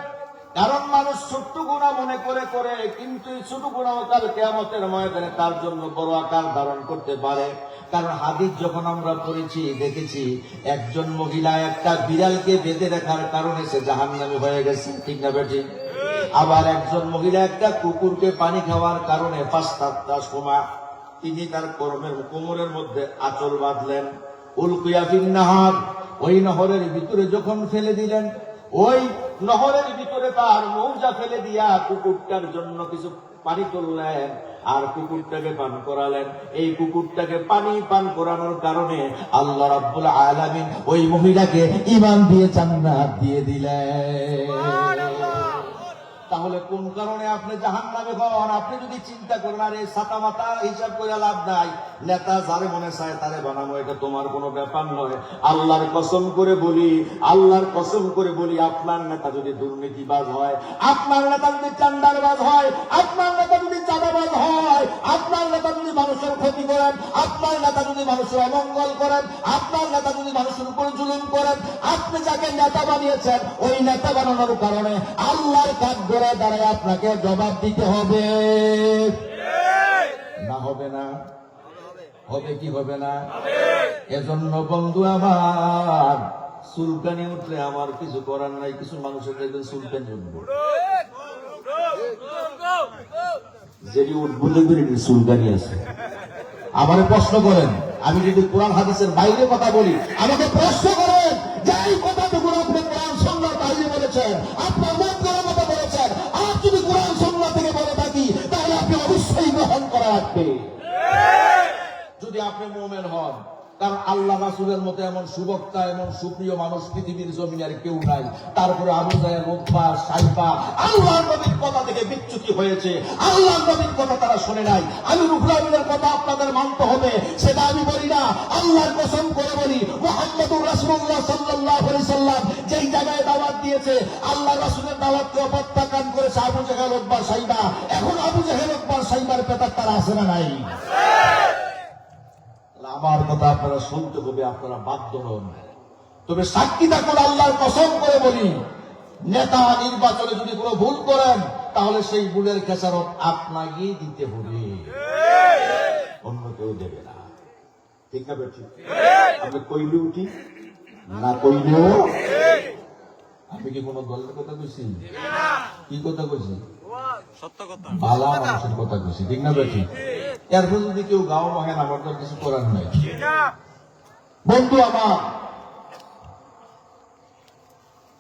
কারণ মানুষ ছোট্ট গুনাহ মনে করে করে, কিন্তু এই ছোট গুনাহ কাল কিয়ামতের ময়দানে তার জন্য বড় আকার ধারণ করতে পারে। কারণ হাদিস যখন আমরা পড়েছি, দেখেছি একজন মহিলা একটা বিড়ালকে বেঁধে রাখার কারণে সে জাহান্নামী হয়ে গেছে, ঠিক না বেঠিক? আবার একজন মহিলা একটা কুকুরকে পানি খাওয়ার কারণে 5-7টার সময় তিনি তার কোমরের মধ্যে আঁচল বাঁধলেন। উলকিয়া ফিন নাহার, ওই নহরের ভিতরে যখন ফেলে দিলেন, ওই নহরের ভিতরে তার মৌজা ফেলে দিয়া কুকুরটার জন্য কিছু পানি তুললেন আর কুকুরটাকে পান করালেন। এই কুকুরটাকে পানি পান করানোর কারণে আল্লাহ রাব্বুল আলামিন ওই মহিলাকে ঈমান দিয়ে জান্নাত দিয়ে দিলেন। তাহলে কোন কারণে আপনি জাহান্নামে হন? আপনি যদি চিন্তা করেন আরে ছাতা মাথা হিসাব করে লাভ নাই, নেতা যারে মনে চায় তারে বানাবো, এটা তোমার কোনো ব্যাপার নয়। আল্লাহর কসম করে বলি, আল্লাহর কসম করে বলি, আপনার নেতা যদি দুর্নীতিবাজ হয়, আপনার নেতা যদি চান্দারবাজ হয়, আপনার নেতা যদি চাঁদাবাজ হয়, আপনার নেতা যদি মানুষের ক্ষতি করেন, আপনার নেতা যদি মানুষের অমঙ্গল করেন, আপনার নেতা যদি মানুষের উপর জুলুম করেন, আপনি যাকে নেতা বানিয়েছেন ওই নেতা বানানোর কারণে আল্লাহর কাজ দাঁড়ায় আপনাকে জবাব দিতে হবে না? হবে না? হবে কি হবে না? এজন্য বন্ধু আমার, সুলকানি উঠলে আমার কিছু করার নাই। কিছু মানুষের দেখবেন সুলকানি উঠবো, যেটি উঠবো দেখবেন সুলকানি আছে। আমারে প্রশ্ন করেন, আমি যদি কোরআন হাদিসের বাইরে কথা বলি আমাকে প্রশ্ন করেন যে এই কথাটুকু আপনি কোরআন সুন্নাহর বাইরে বলেছেন, আপনার মন করার মতো বলেছেন, আর যদি কোরআন সুন্নাহ থেকে বলে থাকি তাহলে আপনি অবশ্যই গ্রহণ করা লাগবে যদি আপনি মুমিন হন। কারণ আল্লাহ রাসূলের মতো এমন সুবক্তা, এমন সুপ্রিয় মানুষ পৃথিবীর জমিনে আর কেউ নাই। তারপরে আবু জাহেল, উতবা, সাইবা আল্লাহর নবীর কথা থেকে বিচ্যুতি হয়েছে, আল্লাহর নবীর কথা তারা শুনে নাই। আমি রুহুল আমিনের কথা আপনাদের মানতে হবে, সেটা আমি বলি না, আল্লাহর কসম করে বলি, মুহাম্মদুর রাসূলুল্লাহ সাল্লাল্লাহু আলাইহি সাল্লাম যেই জায়গায় দাওয়াত দিয়েছে, আল্লাহ রাসূলের দাওয়াতকে প্রত্যাখ্যান করেছে আবু জাহেল, উতবা, সাইবা। এখন আবু জাহেল, উতবা, সাইবার পেতার তারা আছে না নাই? আমার কথা আপনারা শুনতে হবে, আপনারা বাধ্য হন। তবে সাক্ষী থাকুন, আল্লাহর কসম করে বলি, নেতা নির্বাচনে যদি কোনো ভুল করেন তাহলে সেই ভুলের খেসারত আপনাকে দিতে হবে, অন্য কেউ দেবে না। ঠিক না? ঠিক। আমি কইলে উঠি, না কইলেও। আমি কি কোনো দলের কথা কইছি? কি কথা কইছি? সত্য কথা, ভালো মানুষের কথা কইছি। ঠিক না? ঠিক। এরপর যদি কেউ গাও মাহেন, আমার তো কিছু করার নাই। বন্ধু আমার,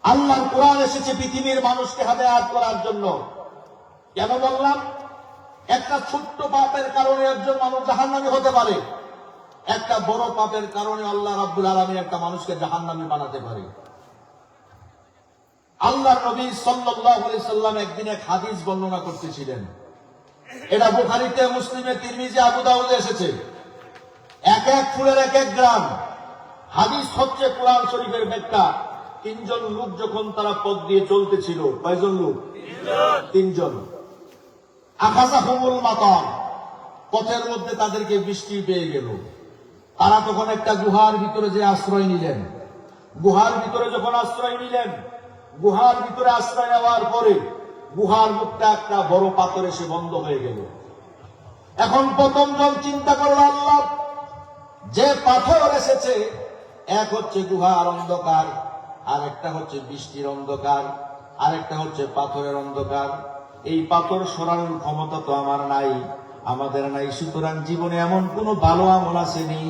আল্লাহর কোরআন এসেছে পৃথিবীর মানুষকে হেদায়েত করার জন্য। কেন বললাম? একটা ছোট্ট পাপের কারণে একজন মানুষ জাহান্নামী হতে পারে, একটা বড় পাপের কারণে আল্লাহ রাব্বুল আলামিন একটা মানুষকে জাহান্নামী বানাতে পারে। আল্লাহর নবী সাল্লাল্লাহু আলাইহি সাল্লাম একদিন এক হাদিস বর্ণনা করতেছিলেন। এটা বুখারীতে, মুসলিমে, তিরমিজি, আবু দাউদে এসেছে। এক এক ফুলের এক এক গ্রাম। হাদিস হচ্ছে কোরআন শরীফের ব্যাখ্যা। তিনজন লোক যখন তারা পথ দিয়ে চলতেছিল, কয়জন লোক? তিনজন। আখাযাহুমুল মাতার, পথের মধ্যে তাদেরকে বৃষ্টি পেয়ে গেল। তারা তখন একটা গুহার ভিতরে যে আশ্রয় নিলেন। গুহার ভিতরে যখন আশ্রয় নিলেন, গুহার ভিতরে আশ্রয় নেওয়ার পরে গুহার মুখটা একটা বড় পাথর এসে বন্ধ হয়ে গেল। এখন প্রথম জন চিন্তা করল, আল্লাহ, যে পাথর এসেছে, এক হচ্ছে গুহার অন্ধকার, আর একটা হচ্ছে বৃষ্টির অন্ধকার, আর একটা হচ্ছে পাথরের অন্ধকার। এই পাথর সরানোর ক্ষমতা তো আমার নাই, আমাদের নাই। সুতরাং জীবনে এমন কোন ভালো আমল আসেনি,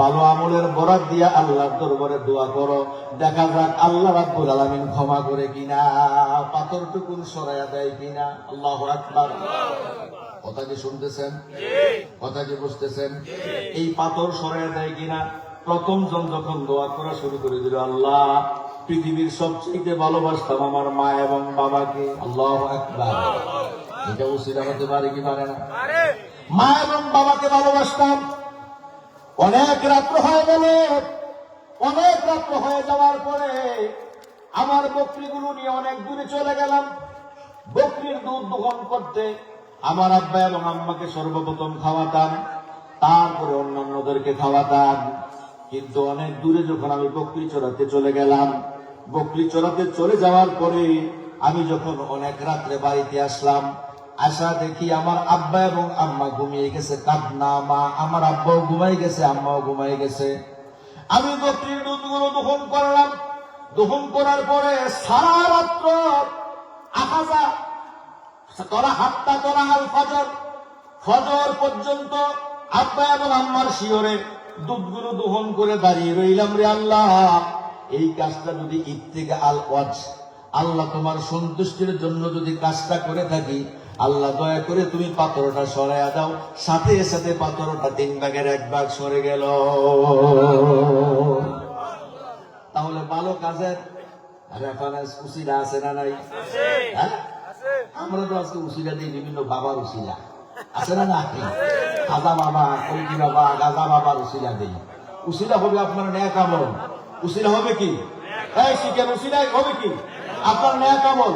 ভালো আমলের বরাত দিয়া আল্লাহর দরবারে দোয়া করো, দেখা যাক আল্লাহ রাব্বুল আলামিন ক্ষমা করে কিনা, পাথরটুকু সরাইয়া দেয় কিনা। আল্লাহু আকবার। কথা কি শুনতেছেন? কথা কি বুঝতেছেন? এই পাথর সরাইয়া দেয় কিনা। প্রথম জন যখন দোয়া করা শুরু করে দিল, আল্লাহ, পৃথিবীর সবচেয়ে ভালোবাসতাম আমার মা এবং বাবাকে। আল্লাহু আকবার। এটা উসিলা হতে পারে কি পারে না? মা এবং বাবাকে ভালোবাসতাম। অনেক রাত্র হয়ে গেল। অনেক রাত্র হয়ে যাওয়ার পরে আমার বকরিগুলো নিয়ে অনেক দূরে চলে গেলাম। বকরির দুধ দোহন করতে আমার আব্বা এবং আম্মাকে সর্বপ্রথম খাওয়াতাম, তারপরে অন্যান্যদেরকে খাওয়াতাম। কিন্তু অনেক দূরে যখন আমি বকরি চড়াতে চলে গেলাম, বকরি চড়াতে চলে যাওয়ার পরে আমি যখন অনেক রাত্রে বাড়িতে আসলাম, আসা দেখি আমার আব্বা এবং আম্মা ঘুমিয়ে গেছে। কাঁদনা মা, আমার আব্বাও ঘুমাই গেছে, আম্মাও ঘুমাই গেছে। আমি বকরির দুধগুলো দহন করলাম। দহন করার পরে সারা রাত্র আকাশা তোরা হাতটা তোরা আল ফজর, ফজর পর্যন্ত আব্বা এবং আম্মার শিয়রে দুধগুলো দহন করে দাঁড়িয়ে রইলাম। রে আল্লাহ, এই কাজটা যদি ইত্তেকা আল ওয়াজ, আল্লাহ তোমার সন্তুষ্টির জন্য যদি কাজটা করে থাকি, আল্লাহ দয়া করে তুমি পাথরটা সরাইয়া দাও। সাথে সাথে পাথরটা 3 ভাগের 1 ভাগ সরে গেল। তাহলে ভালো কাজের রেফারেন্স উসিলা আছে না নাই? হ্যাঁ, আমরা তো আজকে উসিলা দিই, বিভিন্ন বাবার উসিলা আছে না নাই? খাজা বাবা, কলকি বাবা, গাজা বাবার উসিলা দিই। উসিলা হবে আপনার নেক আমল। উসিলা হবে কি? এই শিখেন, উসিলা হবে কি? আপনার নেক আমল।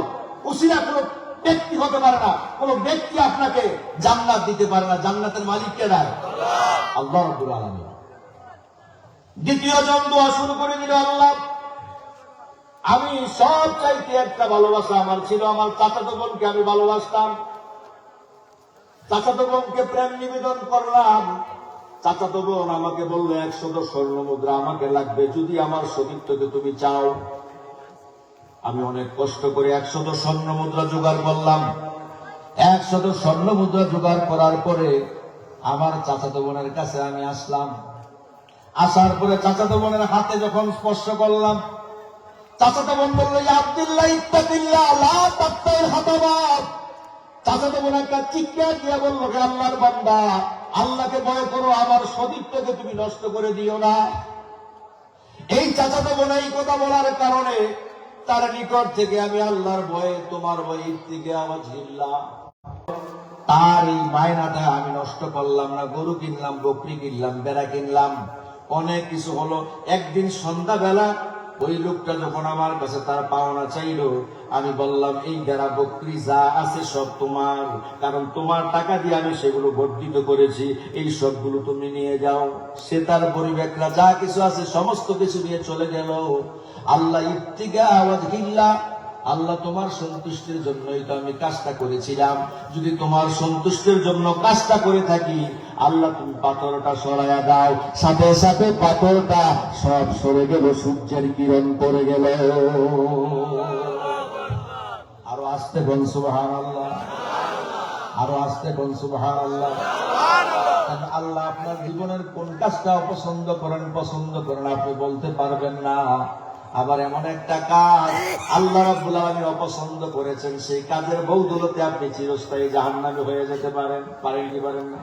উসিলা কোনো ব্যক্তি হতে পারে না, কোন ব্যক্তি আপনাকে জান্নাত দিতে পারে না। জান্নাতের মালিক কে? আল্লাহ রাব্বুল আলামিন। দ্বিতীয় জন দোয়া শুরু করে দিল, আল্লাহ আমি সব চাইতে একটা ভালোবাসা আমার ছিল, আমার চাচাতো বোনকে আমি ভালোবাসতাম। চাচাতো বোনকে প্রেম নিবেদন করলাম। চাচাতো বোন আমাকে বললো 100 স্বর্ণ মুদ্রা আমাকে লাগবে, যদি আমার সতীত্বকে তুমি চাও। আমি অনেক কষ্ট করে 100 স্বর্ণ মুদ্রা জোগাড় করলাম। 100 স্বর্ণ মুদ্রা জোগাড় করার পরে আমার চাচাতো বোনের কাছে আমি আসলাম। আসার পরে চাচাতো বোনের হাতে যখন স্পর্শ করলাম, চাচাতো বোন বললো, ইয়া আব্দুল্লাহ ইত্তাকিল্লাহ লা তাকতাইল হাতাবাব। চাচাতো বোন একটা চিৎকার দিয়ে বলল, হে আল্লাহর বান্দা, আল্লাহকে ভয় করো, আমার সতীত্বকে তুমি নষ্ট করে দিও না। এই চাচাতো বোন এই কথা বলার কারণে তার নিকট থেকে আমি আল্লাহর ভয়ে, তোমার ভয়ে থেকে আমার ঝিল্লাম। তার এই মায়নাটা আমি নষ্ট করলাম না। গরু কিনলাম, বকরি কিনলাম, বেড়া কিনলাম, অনেক কিছু হলো। একদিন সন্ধ্যাবেলা ওই লোকটা যখন আমার কাছে তার পাওনা চাইল, আমি বললাম, এই বেড়া বকরি যা আছে সব তোমার, কারণ তোমার টাকা দিয়ে আমি সেগুলো বর্ধিত করেছি, এই সবগুলো তুমি নিয়ে যাও। সে তার পরিবেকরা যা কিছু আছে সমস্ত কিছু নিয়ে চলে গেল। আল্লাহ ইত্তিগা আওয়াজ হিল্লা, আল্লাহ তোমার সন্তুষ্টির জন্যই তো আমি কাজটা করেছিলাম। যদি তোমার সন্তুষ্টির জন্য কাজটা করে থাকি, আল্লাহ তুমি পাথরটা সরাইয়া দাও। সাথে সাথে পাথরটা সব সরে গেল, সূর্যের কিরণ পড়ে গেল। আরো আস্তে বল সুবহানাল্লাহ, আরো আস্তে বল সুবহানাল্লাহ। আল্লাহ আপনার জীবনের কোন কাজটা অপছন্দ করেন, পছন্দ করেন আপনি বলতে পারবেন না। আবার এমন একটা কাজ আল্লাহ রাব্বুল আলামিন অপছন্দ করেছেন, সেই কাজের বদৌলতে আপনি চিরস্থায়ী জাহান্নামী হয়ে যেতে পারেন। পারেন কি পারেন না?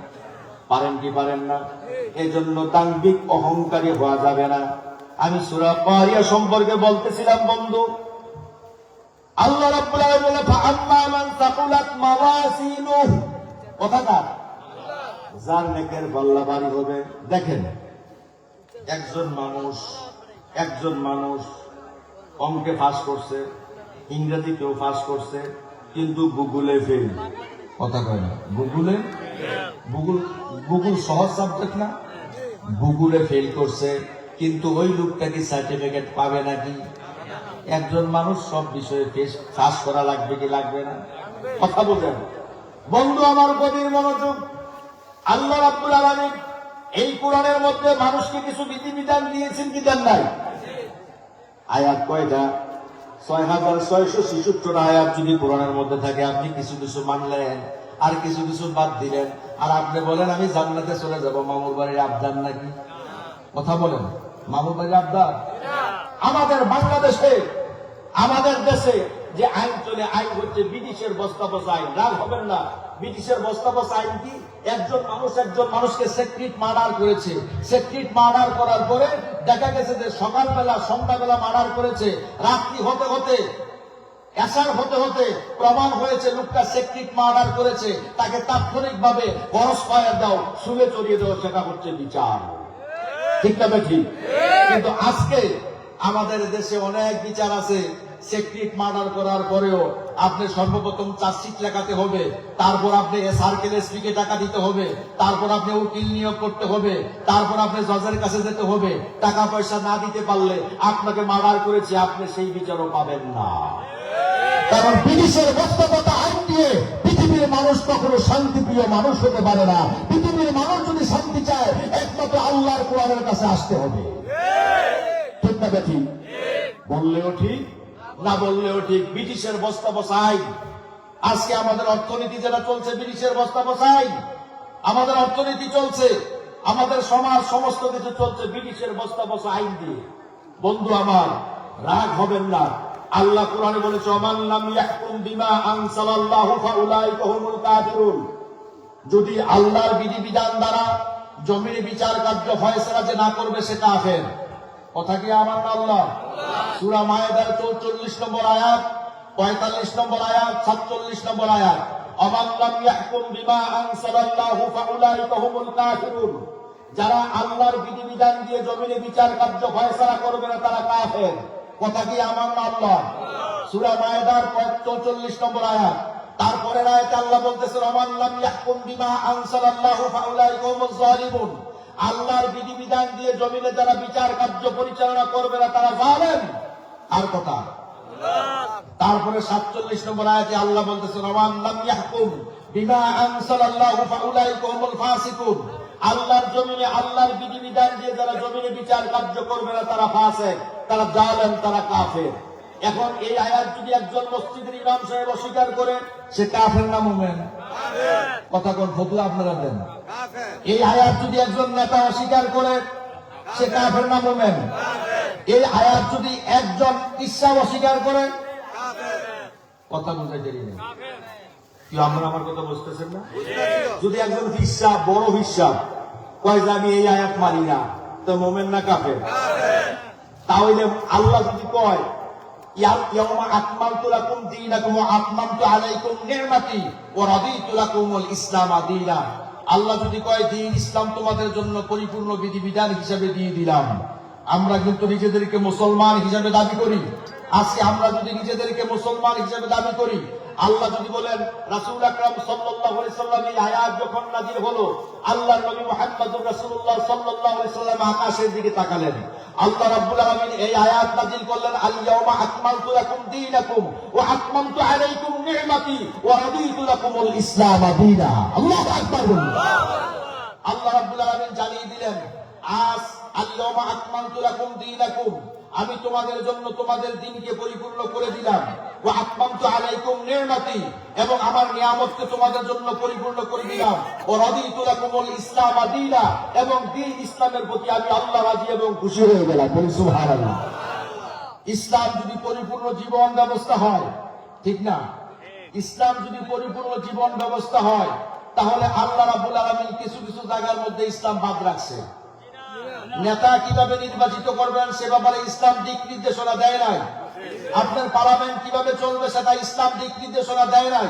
পারেন কি পারেন না? এই জন্য দাম্ভিক অহংকারী হওয়া যাবে না। আমি সূরা কারিয়া সম্পর্কে বলতেছিলাম বন্ধু, আল্লাহ রাব্বুল আলামিন বলে, ফাআম্মা মান সাকুলাত মাওয়াজিনুহু, কথাটা যার নেকের পাল্লা ভারী হবে। দেখেন, একজন মানুষ অঙ্কে পাস করছে, ইংরেজিতেও পাস করছে, কিন্তু গুগলে ফেল। কথা কয় না? গুগল সহজ সাবজেক্ট না? গুগলে ফেল করছে, কিন্তু ওই লোকটা কি সার্টিফিকেট পাবে নাকি? একজন মানুষ সব বিষয়ে পাস করা লাগবে কি লাগবে না? কথা বলেন বন্ধু আমার, গভীর মনোযোগ। আল্লাহ রাব্বুল আলামিন এই কোরআনের মধ্যে মানুষকে কিছু বিধিবিধান দিয়েছেন কি দেন নাই? আয়াত কয়টা? 6666 আয়াত যদি কোরআনের মধ্যে থাকে, আপনি কিছু কিছু মানলেন আর কিছু কিছু বাদ দিলেন, আর আপনি বলেন আমি জান্নাতে চলে যাব। মামুর বাড়ির আবদার নাকি? কথা বলেন, মামুর বাড়ির আবদার? আমাদের বাংলাদেশে, আমাদের দেশে যে আইন চলে, আইন হচ্ছে ব্রিটিশের বস্তাবস আইন। রাগ হবেন না, ব্রিটিশের বস্তাবস আইন কি? একজন মানুষকে সেক্রেট মার্ডার করেছে। সেক্রেট মার্ডার করার পরে দেখা গেছে যে সকালবেলা সন্ধ্যাবেলা মার্ডার করেছে, রাত্রি হতে হতে এসার হতে হতে প্রমাণ হয়েছে লোকটা সেক্রেট মার্ডার করেছে। তাকে তাৎক্ষণিকভাবে ক্রস ফায়ার দাও, শুলে চড়িয়ে দাও, সেটা হচ্ছে বিচার। ঠিক না ঠিক? কিন্তু আজকে আমাদের দেশে অনেক বিচার আছে। সেক্রেট মার্ডার করার পরেও আপনি সর্বপ্রথম চার্জশিট লেখাতে হবে, তারপর আপনি সার্কেল এসপিকে টাকা দিতে হবে, তারপর আপনি উকিল নিয়োগ করতে হবে, তারপর আপনি জজের কাছে যেতে হবে। টাকা পয়সা না দিতে পারলে আপনাকে মার্ডার করেছে, আপনি সেই বিচারও পাবেন না। কারণ ব্রিটিশের বস্তাবতা আইন দিয়ে পৃথিবীর মানুষ কখনো শান্তিপ্রিয় মানুষ হতে পারে না। পৃথিবীর মানুষ যদি শান্তি চায়, একমাত্র আল্লাহর কোরআনের কাছে আসতে হবে। ঠিক না ঠিক? বললেও ঠিক, না বললেও ঠিক। ব্রিটিশের বস্তাবসা আইন। আজকে আমাদের অর্থনীতি যেটা চলছে ব্রিটিশের বস্তাবসা আইন। আমাদের অর্থনীতি চলছে, আমাদের সমাজ, সমস্ত কিছু চলছে ব্রিটিশের বস্তাবসা আইন দিয়ে। বন্ধু আমার, রাগ হবেন না। আল্লাহ কোরআনে বলেছে ওমান লাম ইয়াহকুম বিমা আনসালাল্লাহু ফাউলাইকা হুমুল কাফিরুন। যদি আল্লাহর বিধিবিধান দ্বারা জমির বিচার কার্য ফয়সালা যে না করবে সে কাফের। কথা কি আমার না আল্লাহ? সূরা মায়েদার 44 নম্বর আয়াত, 45 নম্বর আয়াত, 47 নম্বর আয়াত, ওমান লাম ইয়াহকুম বিমা আনসালাল্লাহু ফাউলাইকা হুমুল কাফিরুন। যারা আল্লাহর বিধিবিধান দিয়ে জমিনে বিচার কার্য ফয়সালা করবে না তারা কাফের। কথা কি আমার না আল্লাহ? সূরা মায়েদার 44 নম্বর আয়াত। তারপরের আয়াতে আল্লাহ বলতেছেন ওমান লাম ইয়াহকুম বিমা আনসালাল্লাহু ফাউলাইকা হুমুজ জালিমুন। আল্লাহর বিধিবিধান দিয়ে জমিনে যারা বিচার কার্য পরিচালনা করবে না তারা জালেম। আর কথা। তারপরে 47 নম্বর আয়াতে আল্লাহ বলতেছেন ওমান লাম ইয়াহকুম বিমা আনসালাল্লাহু ফাউলাইকা হুমুল ফাসিকুন। আল্লাহর জমিনে আল্লাহর বিধিবিধান দিয়ে যারা জমিনে বিচার কার্য করবে না তারা ফাসিক, তারা জালেম, তারা কাফের। এখন এই আয়াত যদি একজন মসজিদের ইমাম সাহেব অস্বীকার করে সে কাফের না মুমিন? কথা কোন ফতোয়া আপনারা দেন। এই আয়াত যদি একজন নেতা অস্বীকার করে সে কাফের না মুমিন? এই আয়াত যদি একজন ইসলাম অস্বীকার করে কথা বুঝাইতে নেই কি? আমরা আমার কথা বুঝতেছেন না? যদি একজন হিসাব বড় হিসাব কয় যে আমি এই আয়াত মানি না, তো মুমিন না কাফের? তাহলে আল্লাহ যদি কয় ইয়াউমা আকমালতু লাকুম দীনাকুম ওয়া আতমামতু আলাইকুম নি'মাতি ওয়া রাদিতু লাকুমুল ইসলাম দীনা, আল্লাহ যদি কয় দ্বীন ইসলাম তোমাদের জন্য পরিপূর্ণ বিধিবিধান হিসেবে দিয়ে দিলাম। আমরা কিন্তু নিজেদেরকে মুসলমান হিসেবে দাবি করি। আজকে আমরা যদি নিজেদেরকে মুসলমান হিসেবে দাবি করি, আল্লাহ যদি বলেন রাসূল আকরাম সাল্লাল্লাহু আলাইহি সাল্লাম এই আয়াত যখন নাযিল হলো, আল্লাহর নবী মুহাম্মদুর রাসূলুল্লাহ সাল্লাল্লাহু আলাইহি সাল্লাম আকাশের দিকে তাকালেন। আল্লাহ রাব্বুল আলামিন এই আয়াত নাযিল করলেন আল ইয়াউমা আকমালতু লাকুম দীনাকুম ওয়া আতমামতু আলাইকুম নি'মাতি ওয়া রাদিতু লাকুমুল ইসলাম দীনা। আল্লাহু আকবার। আল্লাহ রাব্বুল আলামিন জানিয়ে দিলেন আজ আল ইয়াউমা আকমালতু লাকুম দীনাকুম, আমি তোমাদের জন্য তোমাদের দ্বীনকে পরিপূর্ণ করে দিলাম। ওয়া আতমামতু আলাইকুম নি'মাতি, এবং আমার নিয়ামতকে তোমাদের জন্য পরিপূর্ণ করে দিলাম। ওয়া রাদিতু লাকুমুল ইসলাম দীনা, এবং দ্বীন ইসলামের প্রতি আমি আল্লাহ রাজি এবং খুশি হয়ে গেলাম। বলি সুবহানাল্লাহ। ইসলাম যদি পরিপূর্ণ জীবন ব্যবস্থা হয়, ঠিক না? ইসলাম যদি পরিপূর্ণ জীবন ব্যবস্থা হয় তাহলে আল্লাহ রাব্বুল আলামিন কিছু কিছু জায়গার মধ্যে ইসলাম বাদ রাখছে। নেতা কিভাবে নির্বাচিত করবেন সে ব্যাপারে ইসলাম দিক নির্দেশনা দেয় নাই। আপনার পার্লামেন্ট কিভাবে চলবে সেটা ইসলাম দিক নির্দেশনা দেয় নাই।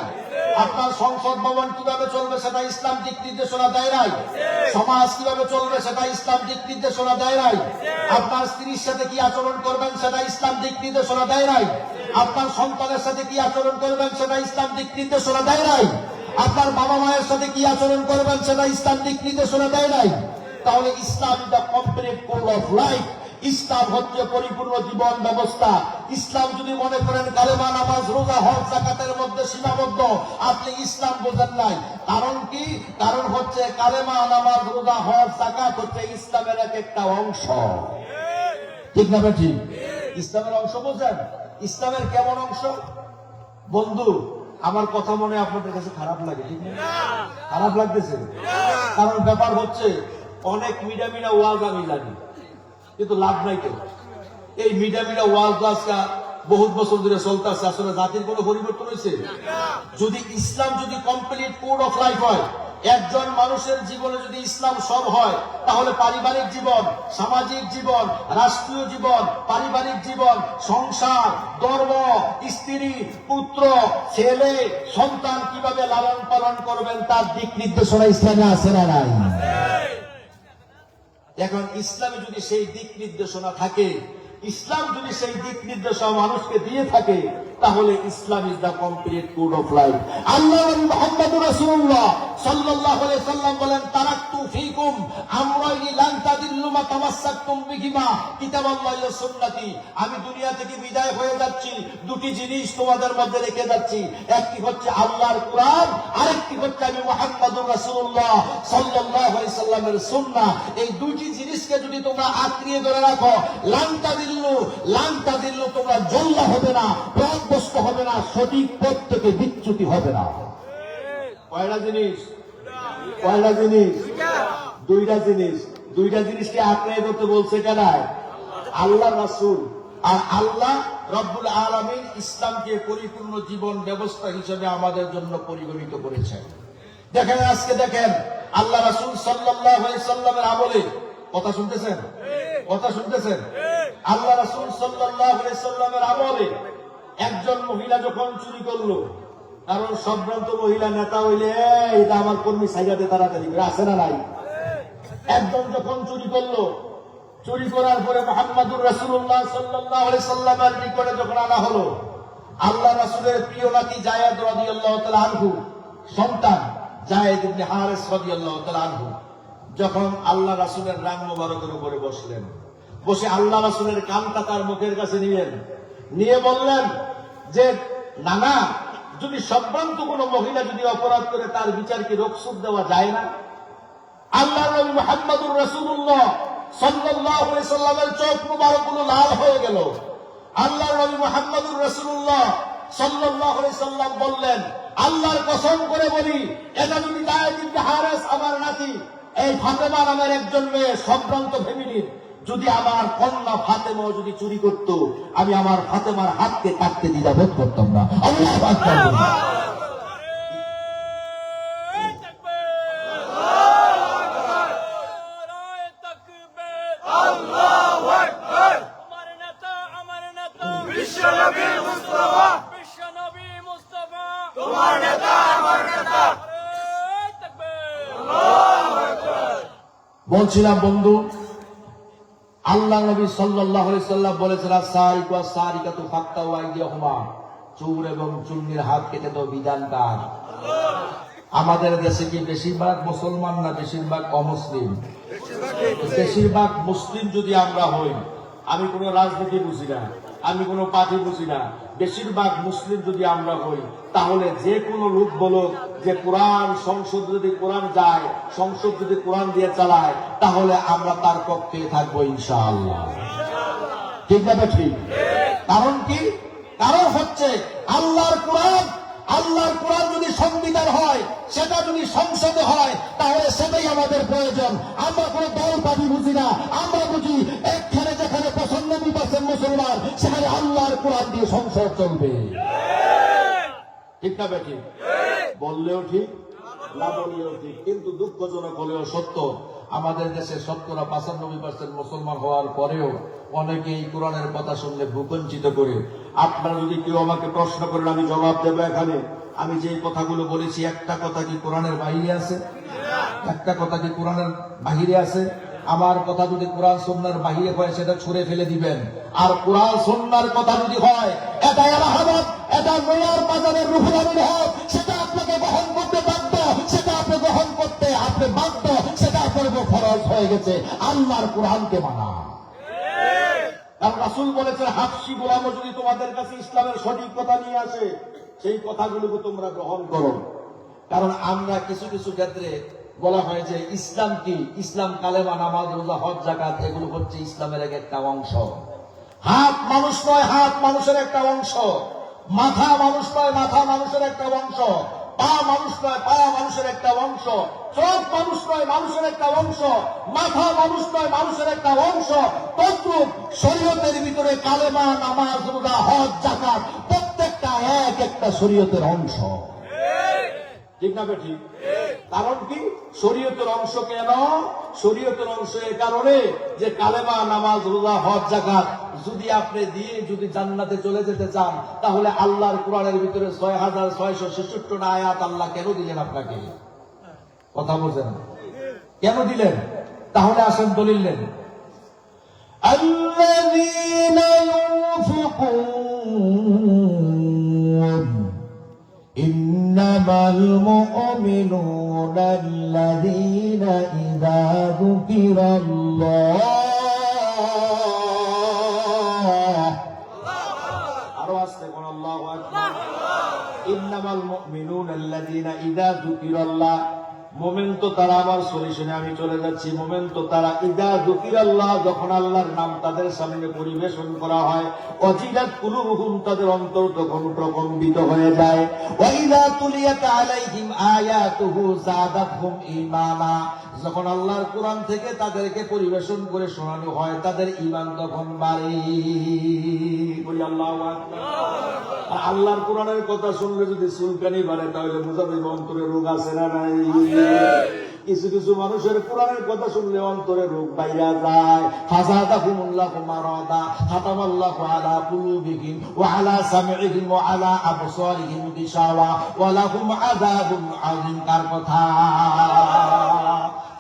আপনার সংসদ ভবন কিভাবে চলবে সেটা ইসলাম দিক নির্দেশনা দেয় নাই। সমাজ কিভাবে চলবে সেটা ইসলাম দিক নির্দেশনা দেয় নাই। আপনার স্ত্রীর সাথে কি আচরণ করবেন সেটা ইসলাম দিক নির্দেশনা দেয় নাই। আপনার সন্তানের সাথে কি আচরণ করবেন সেটা ইসলাম দিক নির্দেশনা দেয় নাই। আপনার বাবা মায়ের সাথে কি আচরণ করবেন সেটা ইসলাম দিক নির্দেশনা দেয় নাই। তাহলে Islam the complete code of life. ইসলাম হচ্ছে পরিপূর্ণ জীবন ব্যবস্থা। ইসলাম যদি মনে করেন কালেমা, নামাজ, রোজা, হজ, যাকাতের মধ্যে সীমাবদ্ধ, আপনি ইসলাম বোঝেন নাই। কারণ কি? কারণ হচ্ছে কালেমা, নামাজ, রোজা, হজ, যাকাত হচ্ছে ইসলামের এক একটা অংশ। ঠিক না ঠিক? ইসলামের অংশ বোঝেন? ইসলামের কেমন অংশ? বন্ধু আমার কথা মনে আপনাদের কাছে খারাপ লাগে, ঠিক না? খারাপ লাগতেছে? কারণ ব্যাপার হচ্ছে অনেক মিডামিনা ওয়াজ আমি জানি, কিন্তু লাভ নাই তো। এই মিডামিনা ওয়াজ আজকে বহুত বছর ধরে চলতেছে। আসলে জাতির কোনো পরিবর্তন হয়েছে? যদি ইসলাম যদি কমপ্লিট কোড অফ লাইফ হয়, একজন মানুষের জীবনে যদি ইসলাম সব হয়, তাহলে পারিবারিক জীবন, সামাজিক জীবন, রাষ্ট্রীয় জীবন, পারিবারিক জীবন, সংসার, ধর্ম, স্ত্রী, পুত্র, ছেলে, সন্তান কিভাবে লালন পালন করবেন তার দিক নির্দেশনা ইসলামে আছে না নাই? এখন ইসলামে যদি সেই দিক নির্দেশনা থাকে, ইসলাম যদি সেই দিক নির্দেশনা মানুষকে দিয়ে থাকে, তাহলে Islam is the complete code of life. আল্লাহ নবী মুহাম্মদুর রাসূলুল্লাহ সাল্লাল্লাহু আলাইহি সাল্লাম বলেন তারাকতু ফীকুম আমরাইনি লান তাদিল্লু মা তামাসসাকতুম বিহিমা কিতাবাল্লাহি ওয়া সুন্নতি। আমি দুনিয়া থেকে বিদায় হয়ে যাচ্ছি, দুটি জিনিস তোমাদের মধ্যে রেখে যাচ্ছি। একটি হচ্ছে আল্লাহর কোরআন, আরেকটি হচ্ছে আমি মুহাম্মদুর রাসূলুল্লাহ সাল্লাল্লাহু আলাইহি সাল্লামের সুন্নাহ। এই দুটি জিনিসকে যদি তোমরা আঁকড়িয়ে ধরে রাখো, লান তাদিল্লু তোমরা জল্লা হবে না, পথভ্রষ্ট হবে না, সঠিক পথ থেকে বিচ্যুতি হবে না। কয়টা জিনিস? কয়টা জিনিস? দুইটা জিনিস। দুইটা জিনিসকে আঁকড়ে ধরতে বলছে কেনায় আল্লাহ রাসূল। আর আল্লাহ রব্বুল আলামিন ইসলামকে পরিপূর্ণ জীবন ব্যবস্থা হিসেবে আমাদের জন্য পরিগণিত করেছেন। দেখেন, আজকে দেখেন আল্লাহ রাসূল সাল্লাল্লাহু আলাইহি সাল্লামের আমলে, কথা শুনতেছেন, কথা শুনতেছেন, আল্লাহ রাসূল সাল্লাল্লাহু আলাইহি সাল্লামের আমলে একজন মহিলা যখন চুরি করলো, কারণ সম্ভ্রান্ত মহিলা নেতা হইলে এটা আমার কর্মী সাইডাতে তাড়াতাড়ি আছে না নাই, একজন যখন চুরি করলো, চুরি করার পরে মুহাম্মদুর রাসূলুল্লাহ সাল্লাল্লাহু আলাইহি সাল্লামের নিকটে যখন আনা হলো, আল্লাহ রাসূলের প্রিয় নাতি যায়েদ রাদিয়াল্লাহু তাআলা আনহু সন্তান যায়েদ ইবনে হারিস রাদিয়াল্লাহু তাআলা আনহু যখন আল্লাহ রাসূলের রাং মোবারকের উপরে বসলেন, বসে আল্লাহ রাসূলের কানটা তার মুখের কাছে নিয়ে বললেন যে নানা, যদি সম্ভ্রান্ত কোনো মহিলা যদি অপরাধ করে তার বিচার কি রোকসুদ দেওয়া যায় না? আল্লাহ নবী মুহাম্মদুর রাসূলুল্লাহ সাল্লাল্লাহু আলাইহি সাল্লামের চোখ মুবারকগুলো লাল হয়ে গেল। আল্লাহ নবী মুহাম্মদুর রাসূলুল্লাহ সাল্লাল্লাহু আলাইহি সাল্লাম বললেন, আল্লাহর কসম করে বলি, এটা যদি যায়েদ ইবনে হারিস আমার নাতি এই ফাতেমা নামের একজন মেয়ে সম্ভ্রান্ত ফ্যামিলির যদি আমার কন্যা ফাতেমা যদি চুরি করত, আমি আমার ফাতেমার হাতকে কাটতে দ্বিধাবোধ করতাম না। আল্লাহু আকবার। বলছিলাম বন্ধু, আল্লাহ নবী সাল্লাল্লাহু আলাইহি সাল্লাম বলেছেন, সারিকু সারিকাতু ফাক্তাউ আইদিয়াহুমা, চোর এবং চুন্নির হাত কেটে দাও, বিধান কার? আমাদের দেশে কি বেশিরভাগ মুসলমান না বেশিরভাগ অমুসলিম? বেশিরভাগ মুসলিম যদি আমরা হই, আমি কোনো রাজনীতি বুঝি না, আমি কোনো পার্টি বুঝি না, বেশিরভাগ মুসলিম যদি আমরা হই, তাহলে যে কোনো লোক বলো যে কোরআন সংসদ যদি কোরআন যায়, সংসদ যদি কোরআন দিয়ে চালায়, তাহলে আমরা তার পক্ষে থাকবো ইনশাআল্লাহ। ঠিক না? ঠিক। কারণ কি? কারণ হচ্ছে আল্লাহর কোরআন, আল্লাহর কোরআন যদি সংবিধান হয়, সেটা যদি সংসদে হয়, তাহলে সেটাই আমাদের প্রয়োজন। আমরা কোনো দল পার্টি বুঝি না, আমরা বুঝি একখানে যেখানে 95% মুসলমান, সেখানে আল্লাহর কোরআন দিয়ে সংসদ চলবে। ঠিক না বেঠিক? বললেও ঠিক, না বললেও ঠিক। কিন্তু দুঃখজনক হলেও সত্য, আমাদের দেশে 95% মুসলমান হওয়ার পরেও অনেকে এই কোরআনের কথা শুনলে ভূকঞ্চিত করে। আপনারা যদি কেউ আমাকে প্রশ্ন করেন, আমি জবাব দেবো এখানে। আমি যে কথাগুলো বলেছি, একটা কথা কি কোরআনের বাহিরে আছে? একটা কথা কি কোরআনের বাহিরে আছে? আমার কথা যদি কোরআন সুন্নাহর বাহিরে হয়, সেটা ছুঁড়ে ফেলে দিবেন। আর কোরআন সুন্নাহর কথা যদি হয়, এটা এলাহাবাদ, এটা নয়ার বাজারের রুহুল আমিন হক, সেটা আপনাকে গ্রহণ করতে বাধ্য, সেটা আপনি গ্রহণ করতে আপনি বাধ্য, সেটা আপনার উপর ফরজ হয়ে গেছে আল্লাহর কোরআনকে মানা। কারণ রাসূল বলেছেন, হাফসি গোলামও যদি তোমাদের কাছে ইসলামের সঠিক কথা নিয়ে আসে, সেই কথাগুলোকে তোমরা গ্রহণ করো। কারণ আমরা কিছু কিছু ক্ষেত্রে বলা হয় যে ইসলাম কি? ইসলাম কালেমা, নামাজ, রোজা, হজ, যাকাত, এগুলো হচ্ছে ইসলামের একটা অংশ। হাত মানুষ নয়, হাত মানুষের একটা অংশ। মাথা মানুষ নয়, মাথা মানুষের একটা অংশ। পা মানুষ নয়, পা মানুষের একটা অংশ। চোখ মানুষ নয়, মানুষের একটা অংশ। মাথা মানুষ নয়, মানুষের একটা অংশ। তদ্রূপ শরীয়তের ভিতরে কালেমা, নামাজ, রোজা, হজ, যাকাত প্রত্যেকটা এক একটা শরীয়তের অংশ। ঠিক না ঠিক? কারণ কি? শরীয়তের অংশ কেন? শরীয়তের অংশ এই কারণে যে কালেমা, নামাজ, রোজা, হজ, যাকাত যদি আপনি দিয়ে যদি জান্নাতে চলে যেতে চান, তাহলে আল্লাহর কোরআনের ভিতরে 6666 আয়াত আল্লাহ কেন দিলেন আপনাকে? কথা বলছেন কেন দিলেন? তাহলে আসেন দলিল নেন। আল্লাযীনা ইউনফিকুন ইন্নামাল মুমিনুনা আল্লাযীনা ইযা যুকিরাল্লাহ, আরো আস্তে কোন আল্লাহু আকবার। ইন্নামাল মুমিনুনা আল্লাযীনা ইযা যুকিরাল্লাহ, মুমিন তো তারা, আমার সলিউশনে আমি চলে যাচ্ছি। মুমিন তো তারা ইযা যুকিরাল্লাহ, যখন আল্লাহর নাম তাদের সামনে পরিবেশন করা হয়, ওয়াজিলাত কুলুবুহুম, তাদের অন্তর তখন প্রকম্পিত হয়ে যায়। ওয়া ইযা তুলিয়াত আলাইহিম আয়াতুহু যাদাতহুম ঈমানা, যখন আল্লাহর কোরআন থেকে তাদেরকে পরিবেশন করে শোনানো হয় তাদের ঈমান তখন বাড়ে। বলি আল্লাহু আকবার। আর আল্লাহর কোরআনের কথা শুনলে যদি চুলকানি বাড়ে তাহলে বোঝা যাবে অন্তরে রোগ আছে না নাই। কিছু কিছু মানুষের কোরআনের কথা শুনলে অন্তরে রোগ বাইরা যায়। ফাযাদাকুমুল্লাহু মারাদা খাতামাল্লাহু আলা কুলুবিহিম ওয়া আলা সামিইহিম ওয়া আলা আবসারিহিম গিশাওয়া ওয়া লাহুম আযাবুন আযীম। কার কথা?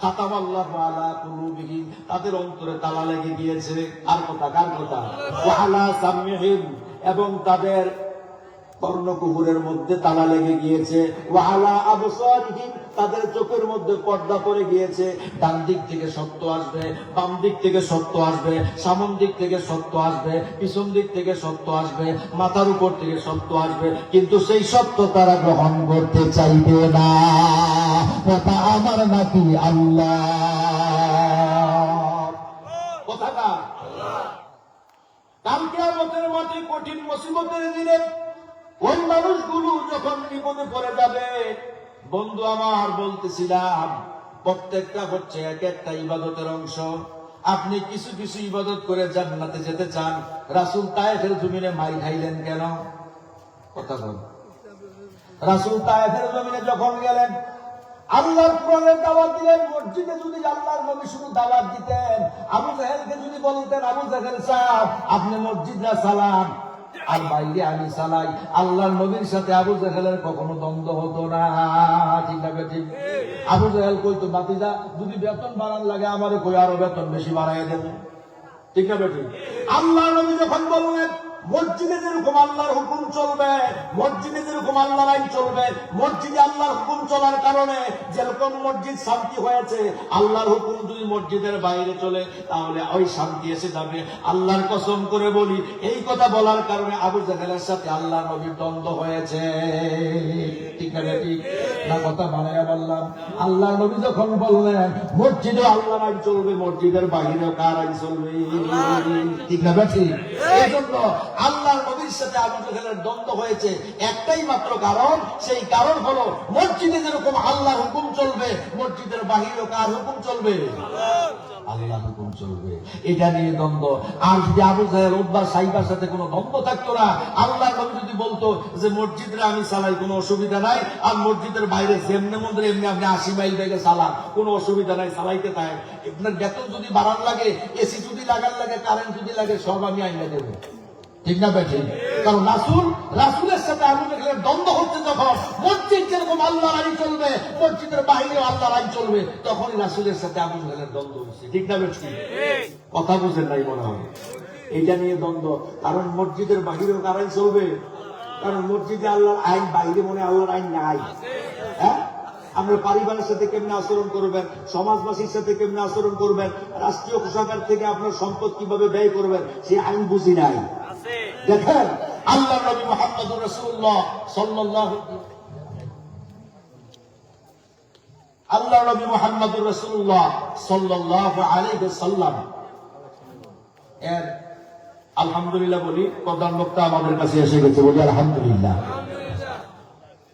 খাতামাল্লাহু আলা কুলুবিহিম, তাদের অন্তরে তালা লেগে গিয়েছে। কার কথা? কার কথা? ওয়া আলা সামিইহিম, এবং তাদের কর্ণকুহুরের মধ্যে তালা লেগে গিয়েছে। ওয়া আলা আবসারিহিম, তাদের চোখের মধ্যে পর্দা পড়ে গিয়েছে। ডান দিক থেকে সত্য আসবে, বাম দিক থেকে সত্য আসবে, সামন দিক থেকে সত্য আসবে, পিছন দিক থেকে সত্য আসবে, মাথার উপর থেকে সত্য আসবে, কিন্তু সেই সত্য তারা গ্রহণ করতে চাইবে না। কথা আমার নাকি আল্লাহ? কথাটা কাল কিয়ামতের মাঠে কঠিন মুসিবতের দিনে ওই মানুষগুলো যখন বিপদে পড়ে যাবে, বন্ধু আমার বলতেছিলাম প্রত্যেকটা হচ্ছে এক একটা ইবাদতের অংশ। আপনি কিছু কিছু ইবাদত করে জান্নাতে যেতে চান। রাসূল তায়েফের জমিনে মাই খাইলেন কেন? কথা বল। রাসূল তায়েফের জমিনে যখন গেলেন আল্লাহর কোরআনের দাওয়াত দিলেন। মসজিদে যদি আল্লাহর নবী শুধু দাওয়াত দিতেন, আবু জাহেলকে যদি বলতেন আবু জাহেল সাহেব আপনি মসজিদরা সালাম আর বাইরে আমি চালাই, আল্লাহর নবীর সাথে আবু জাহেলের কখনো দ্বন্দ্ব হতো না। ঠিক না ঠিক? আবু জাহেল কইতো বাতিজা যদি বেতন বাড়ান লাগে আমারে কই আরো বেতন বেশি বাড়াইয়া দেবে। ঠিক না ঠিক? আল্লাহর নবী যখন বললেন মসজিদে যেরকম আল্লাহর হুকুম চলবে, মসজিদে যেরকম আল্লাহর আইন চলবে, মসজিদে আল্লাহর হুকুম চলার কারণে যেরকম মসজিদ শান্তি হয়েছে, আল্লাহর হুকুম যদি মসজিদের বাইরে চলে তাহলে ওই শান্তি এসে যাবে। আল্লাহর কসম করে বলি এই কথা বলার কারণে আবু জাহেলের সাথে আল্লাহর নবীর দ্বন্দ্ব হয়েছে। ঠিক না ঠিক? না কথা বানাইয়া বললাম। আল্লাহর নবী যখন বললেন মসজিদে আল্লাহর আইন চলবে, মসজিদের বাইরেও কার আইন চলবে? ঠিক না ঠিক? এই জন্য আল্লাহর নবীর সাথে আবু জাহেলের দ্বন্দ্ব হয়েছে একটাই মাত্র কারণ, সেই কারণ হলো মসজিদে যেরকম আল্লাহর হুকুম চলবে, মসজিদের বাহিরেও কার হুকুম চলবে? আল্লাহর হুকুম চলবে। এটা নিয়ে দ্বন্দ্ব। আর যদি আবু জাহেল উদ্বার সাইবার সাথে কোনো দ্বন্দ্ব থাকতো না, আল্লাহর নবী যদি বলতো যে মসজিদে আমি চালাই কোনো অসুবিধা নাই, আর মসজিদের বাইরে যেমনি মন্দিরে এমনি আপনি 80 মাইল বেগে চালান কোনো অসুবিধা নাই, চালাইতে থাকেন। আপনার বেতন যদি বাড়ান লাগে, এসি যদি লাগার লাগে, কারেন্ট যদি লাগে, সব আমি আইনা দেবো। ঠিক না বেঠি? কারণ রাসূলের সাথে আবু জাহেলের দ্বন্দ্ব হচ্ছে যখন, মসজিদ যেরকম আল্লাহর আইন চলবে, মসজিদের বাইরেও আল্লাহর আইন চলবে, তখনই রাসূলের সাথে আবু জাহেলের দ্বন্দ্ব হচ্ছে। ঠিক না বেঠি? কথা বুঝেন নাই মনে হয়? এটা নিয়ে দ্বন্দ্ব। কারণ মসজিদের বাহিরেও কার আইন চলবে? কারণ মসজিদে আল্লাহর আইন, বাইরে মনে আল্লাহর আইন নাই। হ্যাঁ, আমরা পরিবারের সাথে কেমনে আচরণ করবেন, সমাজবাসীর সাথে কেমনে আচরণ করবেন, রাষ্ট্রীয় কোষাগার থেকে আপনার সম্পদ কিভাবে ব্যয় করবেন, সেই আইন বুঝি নাই। দেখেন আল্লাহ নবী মুহাম্মদুর রাসূলুল্লাহ সাল্লাল্লাহু আল্লাহ নবী মুহাম্মদুর রাসূলুল্লাহ সাল্লাল্লাহু আলাইহি ওয়াসাল্লাম এর আলহামদুলিল্লাহ বলি, প্রধান বক্তা আমাদের কাছে এসে গেছে, বলি আলহামদুলিল্লাহ।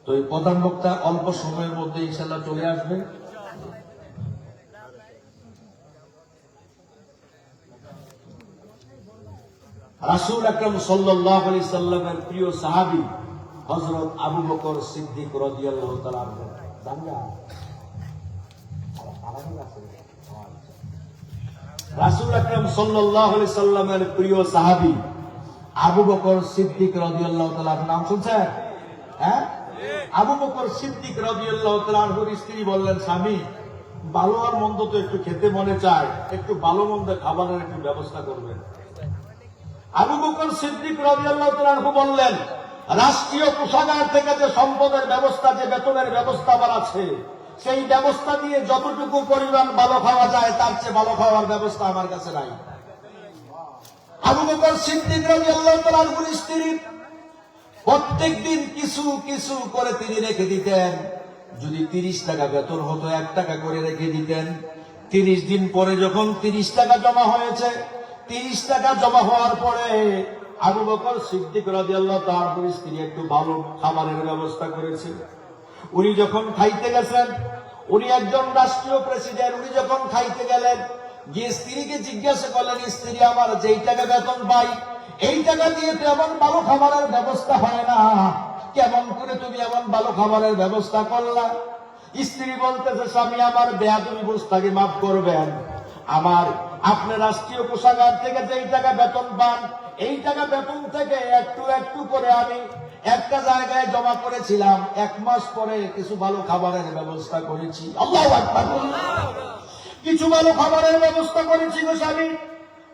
তো এই প্রধান বক্তা অল্প সময়ের মধ্যে ইনশাআল্লাহ চলে আসবে। রাসূল আকরাম সাল্লাল্লাহু আলাইহি সাল্লামের প্রিয় সাহাবী হযরত আবু বকর সিদ্দিক রাদিয়াল্লাহু তাআলা আনহু। রাসূল আকরাম সাল্লাল্লাহু আলাইহি সাল্লামের প্রিয় সাহাবী আবু বকর সিদ্দিক রাদিয়াল্লাহু তাআলা নাম শুনছেন? হ্যাঁ, আবু বকর সিদ্দিক রাদিয়াল্লাহু তাআলা আনহুর স্ত্রী বললেন, স্বামী ভালো আর মন্দ তো একটু খেতে মনে চায়, একটু ভালো মন্দ খাবারের একটু ব্যবস্থা করবেন। আবু বকর সিদ্দিক রাদিয়াল্লাহু তাআলা আনহু বললেন, রাষ্ট্রীয় কোষাগার থেকে যে সম্পদের ব্যবস্থা, যে বেতনের ব্যবস্থা আবার আছে, সেই ব্যবস্থা দিয়ে যতটুকু পরিমাণ ভালো খাওয়া যায় তার চেয়ে ভালো খাওয়ার ব্যবস্থা আমার কাছে নাই। আবু বকর সিদ্দিক রাদিয়াল্লাহু তাআলা আনহুর স্ত্রী প্রত্যেকদিন কিছু কিছু করে তিনি রেখে দিতেন। যদি 30 টাকা বেতন হতো 1 টাকা করে রেখে দিতেন। 30 দিন পরে যখন 30 টাকা জমা হয়েছে, 30 টাকা জমা হওয়ার পরে আবু বকর সিদ্দিক রাদিয়াল্লাহু তাআলা আনহুর স্ত্রী একটু ভালো খাবারের ব্যবস্থা করেছে। উনি যখন খাইতে গেছেন, উনি একজন রাষ্ট্রীয় প্রেসিডেন্ট। উনি যখন খাইতে গেলেন, গিয়ে স্ত্রীকে জিজ্ঞাসা করলেন, স্ত্রী আমার যেই টাকা বেতন পাই এই টাকা দিয়ে তো এমন ভালো খাবারের ব্যবস্থা হয় না, কেমন করে তুমি এমন ভালো খাবারের ব্যবস্থা করলা? স্ত্রী বলতেছে, স্বামী আমার বেয়াদবি বুঝতাকে মাফ করবেন, আমার আপনি রাষ্ট্রীয় কোষাগার থেকে যেই টাকা বেতন পান এই টাকা বেতন থেকে একটু একটু করে আমি একটা জায়গায় জমা করেছিলাম, 1 মাস পরে কিছু ভালো খাবারের ব্যবস্থা করেছি। আল্লাহু আকবার। কিছু ভালো খাবারের ব্যবস্থা করেছি গো স্বামী।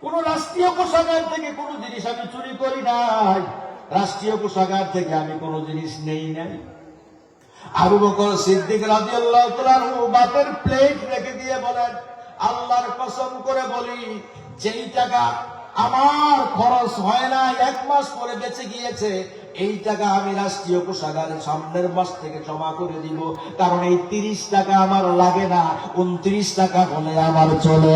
কোন রাষ্ট্রীয় কোষাগার থেকে কোন জিনিস আমি চুরি করি নাই, রাষ্ট্রীয় কোষাগার থেকে আমি কোন জিনিস নেই নাই। আবু বকর সিদ্দিক রাদিয়াল্লাহু তাআলা বাতের প্লেট রেখে দিয়ে বলেন, আল্লাহর কসম করে বলি, যেই টাকা আমার খরচ হয় না 1 মাস পরে বেঁচে গিয়েছে, এই টাকা আমি রাষ্ট্রীয় কোষাগারে সামনের মাস থেকে জমা করে দিব, কারণ এই 30 টাকা আমার লাগে না, 29 টাকা হলে আমার চলে।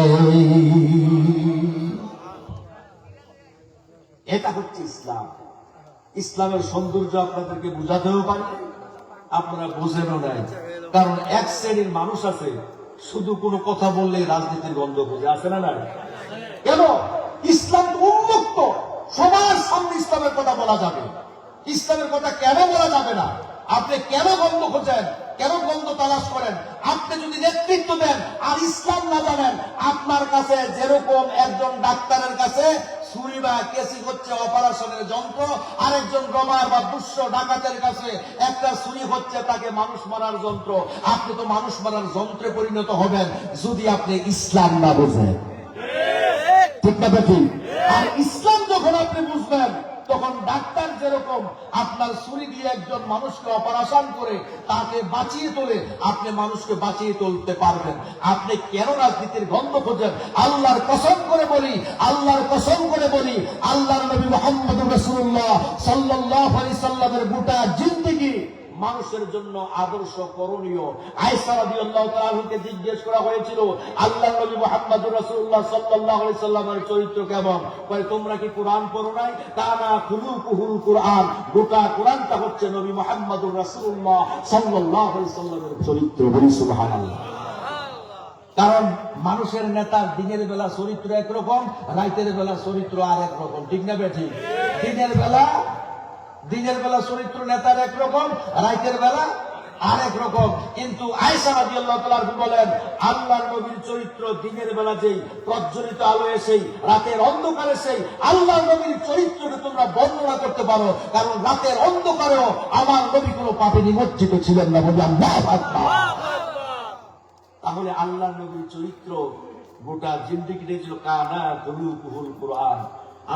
এটা হচ্ছে ইসলাম। ইসলামের সৌন্দর্য আপনাদেরকে বুঝাতেও পারি, আপনারা বোঝেনও নাই। কারণ এক শ্রেণীর মানুষ আছে, শুধু কোনো কথা বললে রাজনীতির গন্ধ বুঝে, আছে না? নাই কেন? ইসলাম উন্মুক্ত, সবার সামনে ইসলামের কথা বলা যাবে। ইসলামের কথা কেন বলা যাবে না? আপনি কেন গন্ধ খোঁজেন, কেন গন্ধ তালাশ করেন? আপনি যদি নেতৃত্ব দেন আর ইসলাম না জানেন, আপনার কাছে যেরকম একজন ডাক্তারের কাছে ছুরি বা কেসি হচ্ছে অপারেশনের যন্ত্র, আরেকজন রমার বা দুঃস্ব ডাকাতের কাছে একটা ছুরি হচ্ছে তাকে মানুষ মারার যন্ত্র, আপনি তো মানুষ মারার যন্ত্রে পরিণত হবেন যদি আপনি ইসলাম না বুঝেন। ঠিক না বেঠিক? আর ইসলাম যখন আপনি বুঝবেন, তখন ডাক্তার যেরকম আপনার ছুরি দিয়ে একজন মানুষকে অপারেশন করে তাকে বাঁচিয়ে তোলে, আপনি মানুষকে বাঁচিয়ে তুলতে পারবেন। আপনি কেন রাজনীতির গন্ধ খোঁজেন? আল্লাহর কসম করে বলি, আল্লাহর কসম করে বলি, আল্লাহর নবী মুহাম্মদুর রাসূলুল্লাহ সাল্লাল্লাহু আলাইহি সাল্লামের গোটা জিন্দেগি মানুষের জন্য আদর্শ, করণীয়। আয়েশা রাদিয়াল্লাহু তাআলা আনহাকে জিজ্ঞেস করা হয়েছিল, আল্লাহর নবী মুহাম্মদুর রাসূলুল্লাহ সাল্লাল্লাহু আলাইহি সাল্লামের চরিত্র কেমন? কয়, তোমরা কি কোরআন পড়ো নাই? কানা খুলুকুহুল কুরআন, গোটা কোরআনটা হচ্ছে নবী মুহাম্মদুর রাসূলুল্লাহ সাল্লাল্লাহু আলাইহি সাল্লামের চরিত্র। বলি সুবহানাল্লাহ। কারণ মানুষের নেতার দিনের বেলা চরিত্র একরকম, রাতের বেলা চরিত্র আর একরকম। ঠিক না বেঠিক? দিনের বেলা চরিত্র নেতার একরকম, রাতের বেলা আরেক রকম। কিন্তু আয়েশা রাদিয়াল্লাহু তাআলা বলেন, আল্লাহর নবীর চরিত্র দিনের বেলা যেই প্রজ্বলিত আলো এসেই, রাতের অন্ধকারে সেই আল্লাহর নবীর চরিত্রকে তোমরা বর্ণনা করতে পারো, কারণ রাতের অন্ধকারেও আমার নবী কোনো পাপে নিমজ্জিত ছিলেন না। বলি আল্লাহু আকবার। তাহলে আল্লাহর নবীর চরিত্র গোটা জিন্দেগিটাই ছিল কানা খুলুকুহুল কুরআন।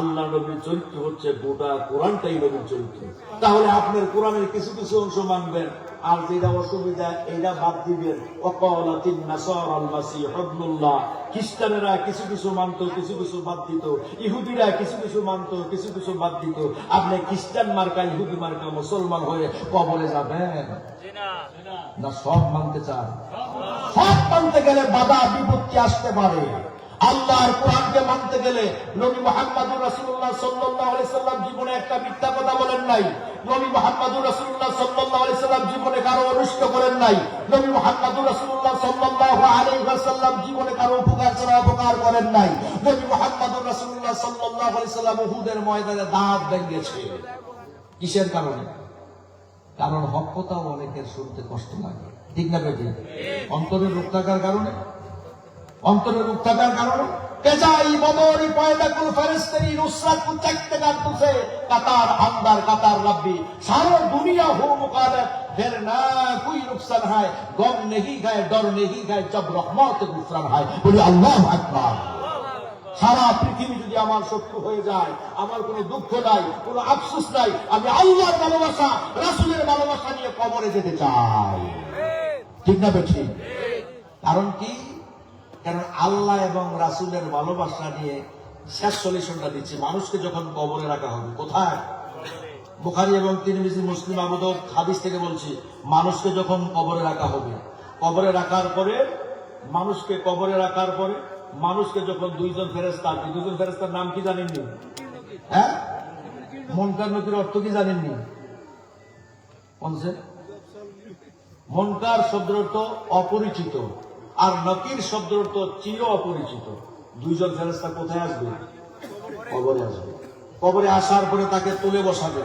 আল্লাহ নবীর চরিত্র হচ্ছে গোটা কোরআনটাই নবীর চরিত্র। তাহলে আপনার কোরআনের কিছু কিছু অংশ মানবেন, আর যেটা অসুবিধা এইটা বাদ দিবেন। ওয়াকালাতিন নাসারাল মাসীহ ইবনুল্লাহ, খ্রিস্টানেরা কিছু কিছু মানত, কিছু কিছু বাদ দিত। ইহুদিরা কিছু কিছু মানত, কিছু কিছু বাদ দিত। আপনি খ্রিস্টান মার্কা, ইহুদি মার্কা মুসলমান হয়ে কবরে যাবেন না? সব মানতে চান? সব মানতে গেলে বাধা বিপত্তি আসতে পারে। আল্লাহর কোরআনকে মানতে গেলে নবী মুহাম্মদুর রাসূলুল্লাহ সাল্লাল্লাহু আলাইহি সাল্লাম জীবনে একটা মিথ্যা কথা বলেন নাই। নবী মুহাম্মদুর রাসূলুল্লাহ সাল্লাল্লাহু আলাইহি সাল্লাম জীবনে কারো অনিষ্ট করেন নাই। নবী মুহাম্মদুর রাসূলুল্লাহ সাল্লাল্লাহু আলাইহি ওয়াসাল্লাম জীবনে কারো উপকার ছাড়া অপকার করেন নাই। নবী মুহাম্মদুর রাসূলুল্লাহ সাল্লাল্লাহু আলাইহি সাল্লাম উহুদের ময়দানে দাঁত ভেঙেছে। কিসের কারণে? কারণ হক কথাও অনেকের শুনতে কষ্ট লাগে। ঠিক না বেটি? অন্তরের রোগ থাকার কারণে, অন্তরের রূপ থাকার কারণে কেজাই বদরি পয়দাকুল ফেরেশতারি নুসরাত কো চাকতে কাটছে কাতার আন্দার কাতার রাব্বি সারা দুনিয়া হো মুকালাত फिर ना कोई नुकसान है, गम नहीं है, डर नहीं है, जब रहमत गुफरान है। बोले अल्लाहु আকবার। সারা পৃথিবী যদি আমার শত্রু হয়ে যায়, আমার কোনো দুঃখ নাই, কোনো আফসোস নাই, আমি আল্লাহর ভালোবাসা, রাসূলের ভালোবাসা নিয়ে কবরে যেতে চাই। ঠিক না বেঠিক? কারণ কি? কারণ আল্লাহ এবং রাসূলের ভালোবাসা নিয়ে শেষ সলিউশনটা দিচ্ছি। মানুষকে যখন কবরে রাখা হবে, কোথায়? বুখারী এবং তিরমিজি, মুসলিম, আবু দাউদ হাদিস থেকে বলছি, মানুষকে যখন কবরে রাখা হবে, কবরে রাখার পরে মানুষকে কবরে রাখার পরে মানুষকে যখন দুইজন ফেরেশতা, দুইজন ফেরেশতার নাম কি জানেননি? হ্যাঁ, মুনকার নকির অর্থ কি জানেননি? কোনছে? মুনকার শব্দের অর্থ অপরিচিত, আর নকির শব্দের অর্থ চির অপরিচিত। দুইজন ফেরেশতা কোথায় আসবে? কবরে আসবে। কবরে আসার পরে তাকে তুলে বসাবে।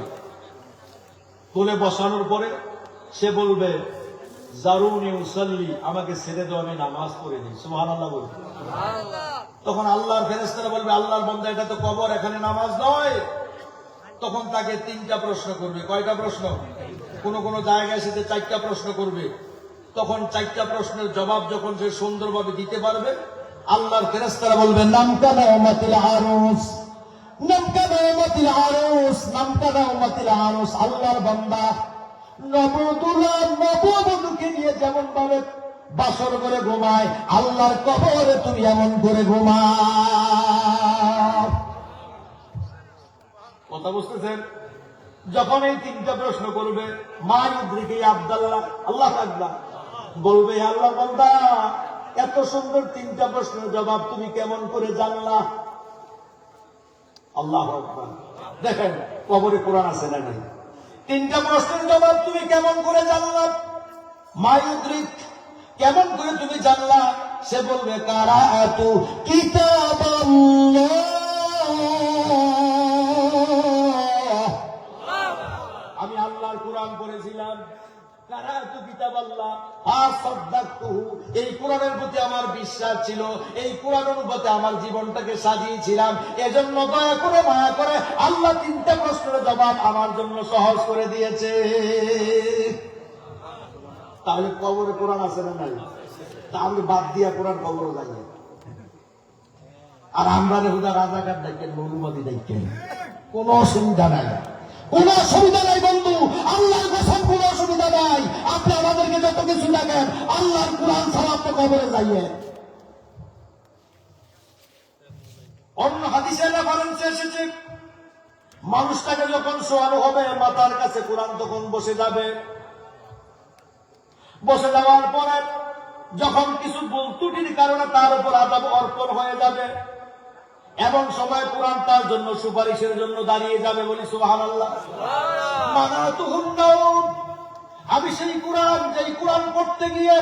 তুলে বসানোর পরে সে বলবে, জারুনি উসাল্লি, আমাকে ছেড়ে দাও, আমি নামাজ পড়ে নিই। সুবহানাল্লাহ বলবে। তখন আল্লাহর ফেরেশতারা বলবে, আল্লাহর বান্দা, এটা তো কবর, এখানে নামাজ নয়। তখন তাকে তিনটা প্রশ্ন করবে। কয়টা প্রশ্ন? কোন কোন জায়গায় সেটা চারটা প্রশ্ন করবে। তখন চারটা প্রশ্নের জবাব যখন সে সুন্দরভাবে দিতে পারবে, আল্লাহর ফেরেশতারা বলবে, নামকাদা উম্মাতিল আরুস, নামকাদা উম্মাতিল আরুস, নামকাদা উম্মাতিল আরুস। আল্লাহর বান্দা নববধূকে নিয়ে যেমন ভাবে বাসর করে ঘুমায়, আল্লাহর কবরে তুমি এমন করে ঘুমাও। কথা বুঝতেছেন? যখন এই তিনটা প্রশ্ন করবে, মা ইউদ্রিকে আব্দুল্লাহ, আল্লাহ আকবার, বলবে, আল্লাহ বান্দা, এত সুন্দর তিনটা প্রশ্নের জবাব তুমি কেমন করে জানলা? আল্লাহু আকবার। দেখেন কবরে কোরআন আছে না নাই? তিনটা প্রশ্নের জবাব তুমি কেমন করে জানলা? মা ইউদ্রিক, কেমন করে তুমি জানলা? সে বলবে, কারাআতু কিতাবাল্লাহ, আমি আল্লাহর কোরআন পড়েছিলাম। কারাআতু কিতাবাল্লাহ ফাসাদদাকতুহু, এই কোরআনের প্রতি আমার বিশ্বাস ছিল, এই কোরআন অনুপাতে আমার জীবনটাকে সাজিয়েছিলাম। এজন্য দয়া করে মায়া করে আল্লাহ তিনটা প্রশ্নের জবাব আমার জন্য সহজ করে দিয়েছে। তাহলে কবরে কোরআন আছে না নাই? তাহলে বাদ দিয়া কোরআন কবরে যাই। আর আমরা হুদা রাজাকার ডাকেন, মৌলবাদী ডাকেন, কোন অসুবিধা নাই, কোন অসুবিধা নাই বন্ধু। আল্লাহর কসম, কোন অসুবিধা নাই। আপনি আমাদেরকে যত কিছু দেখেন, আল্লাহর কোরআন ছাড়া আপনি কবরে যাইয়ে। অন্য হাদিসে রেফারেন্সে এসেছে, মানুষটাকে যখন শোয়ানো হবে, মাথার কাছে কোরআন তখন বসে যাবে। বসে যাওয়ার পরে যখন কিছু ভুল ত্রুটির কারণে তার উপর আযাব অর্পণ হয়ে যাবে, এমন সময় কোরআন তার জন্য সুপারিশের জন্য দাঁড়িয়ে যাবে। বলি সুবহানাল্লাহ। মানাতুহুন নাওম, আমি সেই কোরআন, যেই কোরআন পড়তে গিয়ে,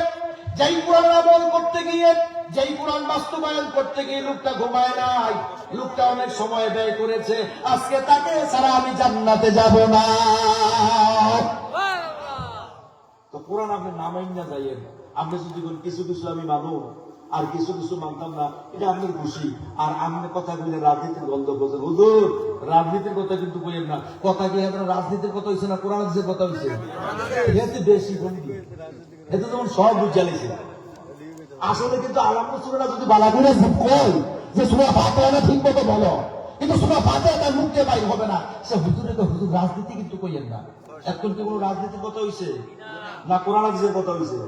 যেই কোরআন আমল করতে গিয়ে, যেই কোরআন বাস্তবায়ন করতে গিয়ে লোকটা ঘুমায় নাই, লোকটা অনেক সময় ব্যয় করেছে, আজকে তাকে ছাড়া আমি জান্নাতে যাব না। তো কোরআন আপনি নামাই না যাইয়েন। আপনি যদি কিছু কিছু আমি মানো আর কিছু কিছু মানতাম না, এটা আপনার খুশি। আর আপনি কথা কইলে রাজনীতির গন্ধ বোঝেন। হুজুর, রাজনীতির কথা কিন্তু কইেন না। কথা কি আপনার রাজনীতির কথা হয়েছে না কোরআন যে কথা হয়েছে? এতে বেশি বন্ধু, এতে যেমন সব বুঝালিছে। আসলে কিন্তু আলামত সুরাটা যদি বালা করে কই যে সুরা ফাতিহা ঠিক মতো বলো, কিন্তু সুরা ফাতিহা তার মুখ দিয়ে বাইর হবে না, সে হুজুরকে হুজুর রাজনীতি কিন্তু কইেন না। এখন কি কোনো রাজনীতির কথা হয়েছে না কোরআন হাদিসের কথা হয়েছে?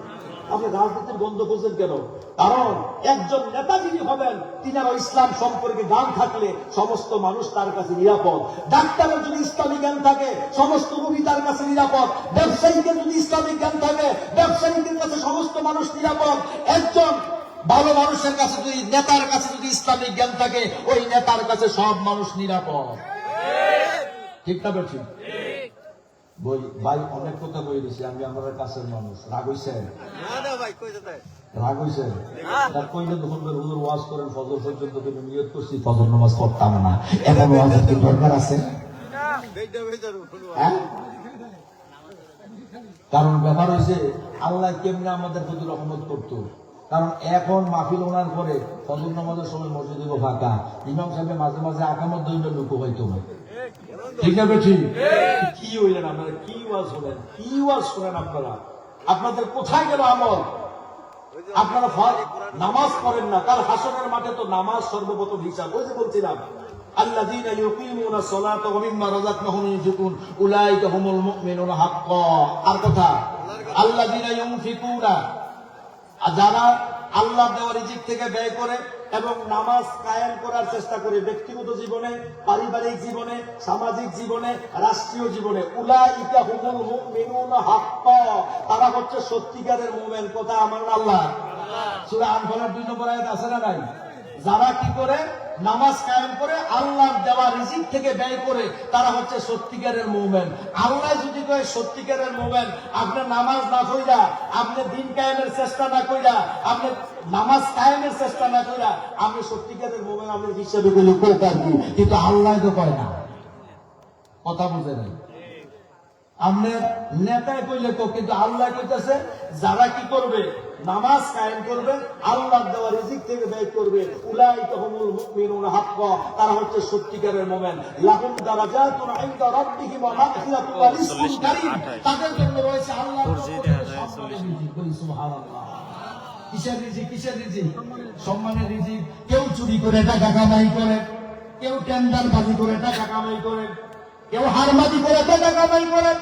আপনি রাজনীতির গন্ধ খুঁজছেন কেন? কারণ একজন নেতা যিনি হবেন, তিনারও ইসলাম সম্পর্কে জ্ঞান থাকলে সমস্ত মানুষ তার কাছে নিরাপদ। ডাক্তারের যদি ইসলামিক জ্ঞান থাকে, সমস্ত রোগী তার কাছে নিরাপদ। ব্যবসায়ীদের যদি ইসলামিক জ্ঞান থাকে, ব্যবসায়ীদের কাছে সমস্ত মানুষ নিরাপদ। একজন ভালো মানুষের কাছে যদি, নেতার কাছে যদি ইসলামিক জ্ঞান থাকে, ওই নেতার কাছে সব মানুষ নিরাপদ। ঠিক না বেঠিক? ভাই অনেক কথা কই দিছি, আমি আমার কাছের মানুষ। রাগ হইছেন? রাগ হইছেন? তার কইলে তখন হুজুর ওয়াজ করেন ফজর পর্যন্ত, কিন্তু নিয়ত করছি ফজর নামাজ পড়তাম না। এমন ওয়াজের কি দরকার আছে? কারণ ব্যাপার হয়েছে, আল্লাহ কেমনে আমাদের প্রতি রহমত করতো। কারণ এখন মাহফিল ওনার পরে ফজর নামাজের সময় মসজিদে ফাঁকা, ইমাম সাহেব মাঝে মাঝে আকামত দইটা লুকো হইতো না। ঠিক আছে ঠিক? কি হইলেন আপনারা? কি ওয়াজ শোনেন? কি ওয়াজ শোনেন আপনারা? আপনাদের কোথায় গেল আমল? আপনারা নামাজ পড়েন না। কাল হাসরের মাঠে তো নামাজ সর্বপ্রথম হিসাব। ওই যে বলছিলাম, আল্লাযীনা ইউকিমুনা সলাতা ওয়া মিম্মা রাযাকনাহুম ইউনফিকুন উলাইকা হুমুল মুমিনুনা হাক্কান। আর কথা, আল্লাযীনা ইউনফিকুনা, যারা আল্লাহ দেওয়া রিজিক থেকে ব্যয় করে এবং নামাজ কায়েম করার চেষ্টা করে, ব্যক্তিগত জীবনে, পারিবারিক জীবনে, সামাজিক জীবনে, রাষ্ট্রীয় জীবনে। উলাইকা হুমুল মুমিনুনা হাক্কান, তারা হচ্ছে সত্যিকারের মুমিন। কথা আমার আল্লাহ। সূরা আনফালের 2 নম্বর আয়াত আছে না নাই? যারা কি করে নামাজ কায়েম করে আল্লাহর দেওয়া রিজিক থেকে ব্যয় করে তারা হচ্ছে সত্যিকারের মুমিন। আল্লাহ যদি কয় সত্যিকারের মুমিন, আপনি নামাজ না কইরা, আপনি দিন কায়েমের চেষ্টা না কইরা, আপনি নামাজ কায়েমের চেষ্টা না কইরা আপনি সত্যিকারের মুমিন আপনি হিসাবে বলে কোক আর কি, কিন্তু আল্লাহ তো কয় না। কথা বুঝে নাই? আপনার নেতায় কইলে তো, কিন্তু আল্লাহ কইতেছে যারা কি করবে নামাজ কায়েম করবে, আল্লাহর দেওয়া রিজিক থেকে ব্যয় করবে, উলাইকা হুমুল মুমিনুনা হাক্কা, তারা হচ্ছে সত্যিকারের মুমিন। লাহুম দারাজাতুন ইনদা রাব্বিহিম ওয়া মাগফিরাতুন ওয়া রিজকুন কারীম, তাদের জন্য রয়েছে আল্লাহর পক্ষ থেকে সম্মানের রিজিক। বলি সুবহানাল্লাহ। কিসের রিজিক? কিসের রিজিক? সম্মানের রিজিক। কেউ চুরি করে টাকা কামাই করে, কেউ টেন্ডারবাজি করে টাকা কামাই করে, কেউ হারবাজি করে টাকা কামাই করে,